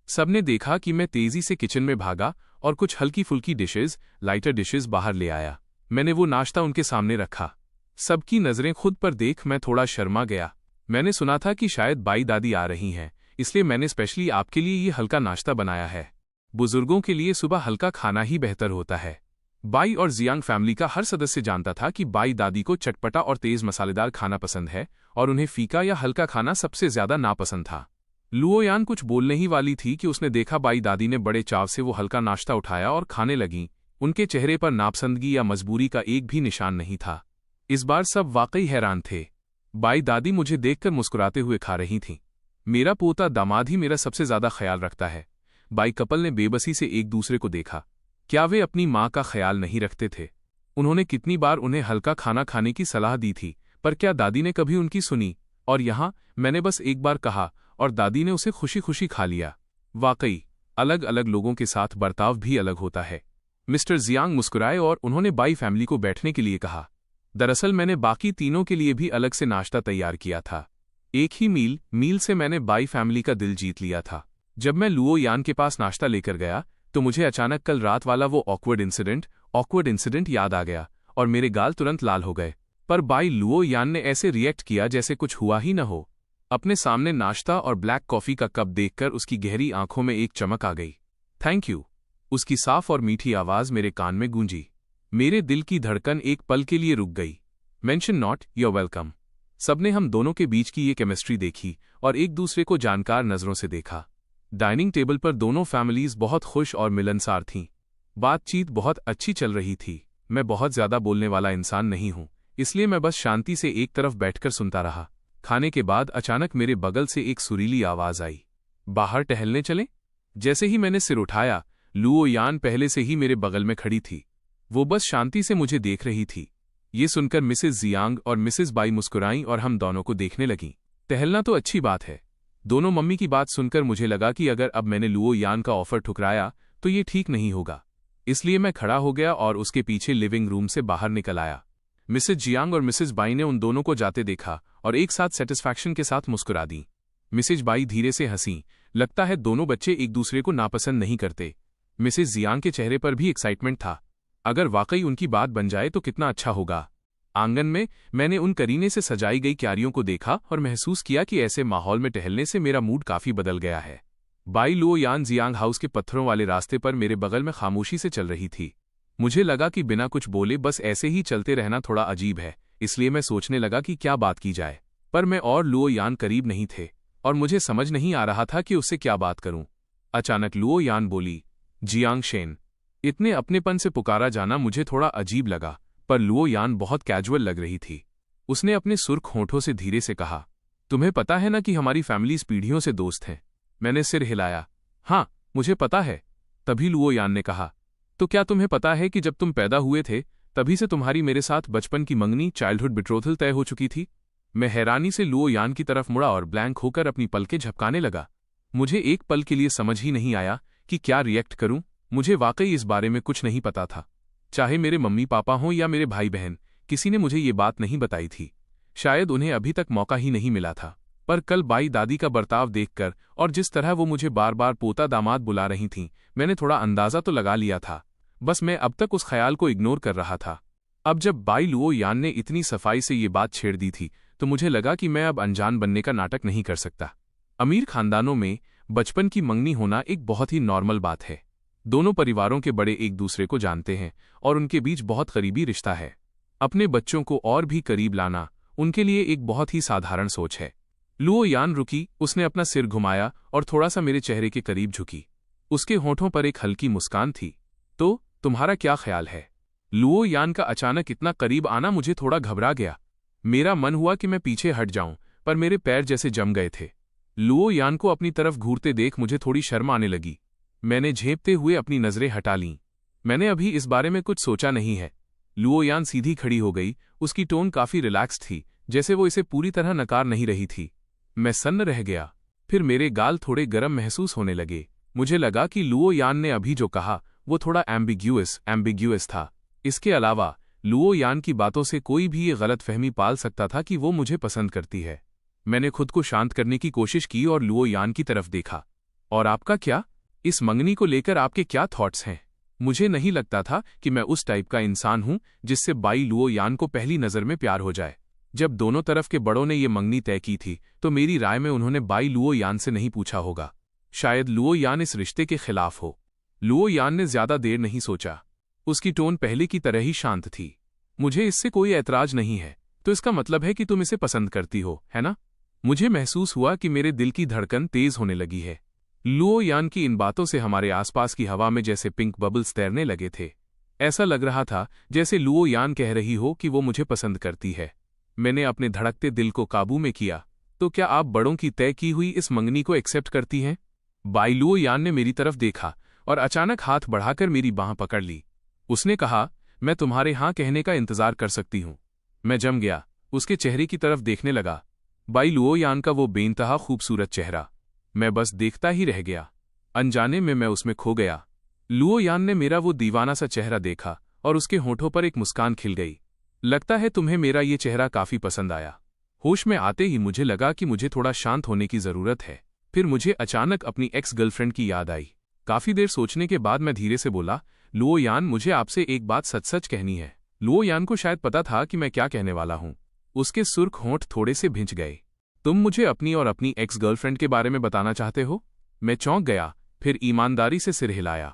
सबने देखा कि मैं तेजी से किचन में भागा और कुछ हल्की फुल्की डिशेज, लाइटर डिशेज बाहर ले आया। मैंने वो नाश्ता उनके सामने रखा। सबकी नजरें खुद पर देख मैं थोड़ा शर्मा गया। मैंने सुना था कि शायद बाई दादी आ रही हैं, इसलिए मैंने स्पेशली आपके लिए ये हल्का नाश्ता बनाया है। बुजुर्गों के लिए सुबह हल्का खाना ही बेहतर होता है। बाई और जियांग फैमिली का हर सदस्य जानता था कि बाई दादी को चटपटा और तेज मसालेदार खाना पसंद है और उन्हें फीका या हल्का खाना सबसे ज्यादा नापसंद था। लुओयान कुछ बोलने ही वाली थी कि उसने देखा बाई दादी ने बड़े चाव से वो हल्का नाश्ता उठाया और खाने लगीं। उनके चेहरे पर नापसंदगी या मजबूरी का एक भी निशान नहीं था। इस बार सब वाकई हैरान थे। बाई दादी मुझे देखकर मुस्कुराते हुए खा रही थीं। मेरा पोता दामाद ही मेरा सबसे ज्यादा ख्याल रखता है। बाई कपल ने बेबसी से एक दूसरे को देखा। क्या वे अपनी माँ का ख्याल नहीं रखते थे? उन्होंने कितनी बार उन्हें हल्का खाना खाने की सलाह दी थी, पर क्या दादी ने कभी उनकी सुनी? और यहाँ मैंने बस एक बार कहा और दादी ने उसे खुशी खुशी खा लिया। वाकई अलग अलग लोगों के साथ बर्ताव भी अलग होता है। मिस्टर जियांग मुस्कुराए और उन्होंने बाई फैमिली को बैठने के लिए कहा। दरअसल मैंने बाकी तीनों के लिए भी अलग से नाश्ता तैयार किया था। एक ही मील से मैंने बाई फैमिली का दिल जीत लिया था। जब मैं लुओयान के पास नाश्ता लेकर गया तो मुझे अचानक कल रात वाला वो ऑकवर्ड इंसिडेंट याद आ गया और मेरे गाल तुरंत लाल हो गए। पर बाई लुओयान ने ऐसे रिएक्ट किया जैसे कुछ हुआ ही न हो। अपने सामने नाश्ता और ब्लैक कॉफी का कप देखकर उसकी गहरी आंखों में एक चमक आ गई। थैंक यू, उसकी साफ और मीठी आवाज मेरे कान में गूंजी। मेरे दिल की धड़कन एक पल के लिए रुक गई। Mention not, your welcome. सबने हम दोनों के बीच की ये केमिस्ट्री देखी और एक दूसरे को जानकार नजरों से देखा। डाइनिंग टेबल पर दोनों फैमिलीज बहुत खुश और मिलनसार थीं। बातचीत बहुत अच्छी चल रही थी। मैं बहुत ज्यादा बोलने वाला इंसान नहीं हूं, इसलिए मैं बस शांति से एक तरफ बैठकर सुनता रहा। खाने के बाद अचानक मेरे बगल से एक सुरीली आवाज आई, बाहर टहलने चलें? जैसे ही मैंने सिर उठाया, लुओयान पहले से ही मेरे बगल में खड़ी थी। वो बस शांति से मुझे देख रही थी। ये सुनकर मिसेस जियांग और मिसेस बाई मुस्कुराईं और हम दोनों को देखने लगीं। टहलना तो अच्छी बात है। दोनों मम्मी की बात सुनकर मुझे लगा कि अगर अब मैंने लुओयान का ऑफर ठुकराया तो ये ठीक नहीं होगा। इसलिए मैं खड़ा हो गया और उसके पीछे लिविंग रूम से बाहर निकल आया। मिसेस जियांग और मिसेस बाई ने उन दोनों को जाते देखा और एक साथ सेटिस्फैक्शन के साथ मुस्कुरा दी। मिसेस बाई धीरे से हंसी। लगता है दोनों बच्चे एक दूसरे को नापसंद नहीं करते। मिसेस जियांग के चेहरे पर भी एक्साइटमेंट था। अगर वाकई उनकी बात बन जाए तो कितना अच्छा होगा। आंगन में मैंने उन करीने से सजाई गई क्यारियों को देखा और महसूस किया कि ऐसे माहौल में टहलने से मेरा मूड काफी बदल गया है। बाई लुओयान जियांग हाउस के पत्थरों वाले रास्ते पर मेरे बगल में खामोशी से चल रही थी। मुझे लगा कि बिना कुछ बोले बस ऐसे ही चलते रहना थोड़ा अजीब है, इसलिए मैं सोचने लगा कि क्या बात की जाए। पर मैं और लुओयान करीब नहीं थे और मुझे समझ नहीं आ रहा था कि उससे क्या बात करूं। अचानक लुओयान बोली, जियांग शेन। इतने अपनेपन से पुकारा जाना मुझे थोड़ा अजीब लगा, पर लुओयान बहुत कैजुअल लग रही थी। उसने अपने सुर्ख होंठों से धीरे से कहा, तुम्हें पता है ना कि हमारी फैमिलीज पीढ़ियों से दोस्त हैं? मैंने सिर हिलाया। हाँ, मुझे पता है। तभी लुओयान ने कहा, तो क्या तुम्हें पता है कि जब तुम पैदा हुए थे तभी से तुम्हारी मेरे साथ बचपन की मंगनी, चाइल्डहुड बिट्रोथल तय हो चुकी थी? मैं हैरानी से लुओयान की तरफ मुड़ा और ब्लैंक होकर अपनी पलकें झपकाने लगा। मुझे एक पल के लिए समझ ही नहीं आया कि क्या रिएक्ट करूं। मुझे वाकई इस बारे में कुछ नहीं पता था। चाहे मेरे मम्मी पापा हों या मेरे भाई बहन, किसी ने मुझे ये बात नहीं बताई थी। शायद उन्हें अभी तक मौका ही नहीं मिला था। पर कल बाई दादी का बर्ताव देखकर और जिस तरह वो मुझे बार बार पोता दामाद बुला रही थीं, मैंने थोड़ा अंदाजा तो लगा लिया था। बस मैं अब तक उस ख्याल को इग्नोर कर रहा था। अब जब बाई लुओ यान ने इतनी सफाई से ये बात छेड़ दी थी तो मुझे लगा कि मैं अब अनजान बनने का नाटक नहीं कर सकता। अमीर खानदानों में बचपन की मंगनी होना एक बहुत ही नॉर्मल बात है। दोनों परिवारों के बड़े एक दूसरे को जानते हैं और उनके बीच बहुत करीबी रिश्ता है। अपने बच्चों को और भी करीब लाना उनके लिए एक बहुत ही साधारण सोच है। लुओ यान रुकी, उसने अपना सिर घुमाया और थोड़ा सा मेरे चेहरे के करीब झुकी। उसके होठों पर एक हल्की मुस्कान थी। तो तुम्हारा क्या ख्याल है? लुओ यान का अचानक इतना करीब आना मुझे थोड़ा घबरा गया। मेरा मन हुआ कि मैं पीछे हट जाऊं, पर मेरे पैर जैसे जम गए थे। लुओ यान को अपनी तरफ घूरते देख मुझे थोड़ी शर्म आने लगी। मैंने झेंपते हुए अपनी नजरें हटा लीं। मैंने अभी इस बारे में कुछ सोचा नहीं है। लुओ यान सीधी खड़ी हो गई। उसकी टोन काफी रिलैक्स थी, जैसे वो इसे पूरी तरह नकार नहीं रही थी। मैं सन्न रह गया। फिर मेरे गाल थोड़े गर्म महसूस होने लगे। मुझे लगा कि लुओ यान ने अभी जो कहा वो थोड़ा एम्बिग्यूअस था। इसके अलावा लुओ यान की बातों से कोई भी ये गलतफहमी पाल सकता था कि वो मुझे पसंद करती है। मैंने खुद को शांत करने की कोशिश की और लुओ यान की तरफ देखा। और आपका क्या? इस मंगनी को लेकर आपके क्या थॉट्स हैं? मुझे नहीं लगता था कि मैं उस टाइप का इंसान हूं जिससे बाई लुओ यान को पहली नज़र में प्यार हो जाए। जब दोनों तरफ के बड़ों ने ये मंगनी तय की थी तो मेरी राय में उन्होंने बाई लुओ यान से नहीं पूछा होगा। शायद लुओ यान इस रिश्ते के खिलाफ हो। लुओ यान ने ज्यादा देर नहीं सोचा। उसकी टोन पहले की तरह ही शांत थी। मुझे इससे कोई ऐतराज नहीं है, तो इसका मतलब है कि तुम इसे पसंद करती हो, है ना? मुझे महसूस हुआ कि मेरे दिल की धड़कन तेज होने लगी है। लुओ यान की इन बातों से हमारे आसपास की हवा में जैसे पिंक बबल्स तैरने लगे थे। ऐसा लग रहा था जैसे लुओ यान कह रही हो कि वो मुझे पसंद करती है। मैंने अपने धड़कते दिल को काबू में किया। तो क्या आप बड़ों की तय की हुई इस मंगनी को एक्सेप्ट करती हैं? बाई लुओ यान ने मेरी तरफ देखा और अचानक हाथ बढ़ाकर मेरी बांह पकड़ ली। उसने कहा, मैं तुम्हारे हाँ कहने का इंतजार कर सकती हूँ। मैं जम गया, उसके चेहरे की तरफ देखने लगा। बाई लुओ यान का वो बेइंतहा खूबसूरत चेहरा। मैं बस देखता ही रह गया। अनजाने में मैं उसमें खो गया। लुओ यान ने मेरा वो दीवाना सा चेहरा देखा और उसके होठों पर एक मुस्कान खिल गई। लगता है तुम्हें मेरा ये चेहरा काफी पसंद आया। होश में आते ही मुझे लगा कि मुझे थोड़ा शांत होने की जरूरत है। फिर मुझे अचानक अपनी एक्स गर्लफ्रेंड की याद आई। काफी देर सोचने के बाद मैं धीरे से बोला, लुओ यान, मुझे आपसे एक बात सच सच कहनी है। लुओ यान को शायद पता था कि मैं क्या कहने वाला हूं। उसके सुर्ख होंठ थोड़े से भिंच गए। तुम मुझे अपनी और अपनी एक्स गर्लफ्रेंड के बारे में बताना चाहते हो? मैं चौंक गया, फिर ईमानदारी से सिर हिलाया।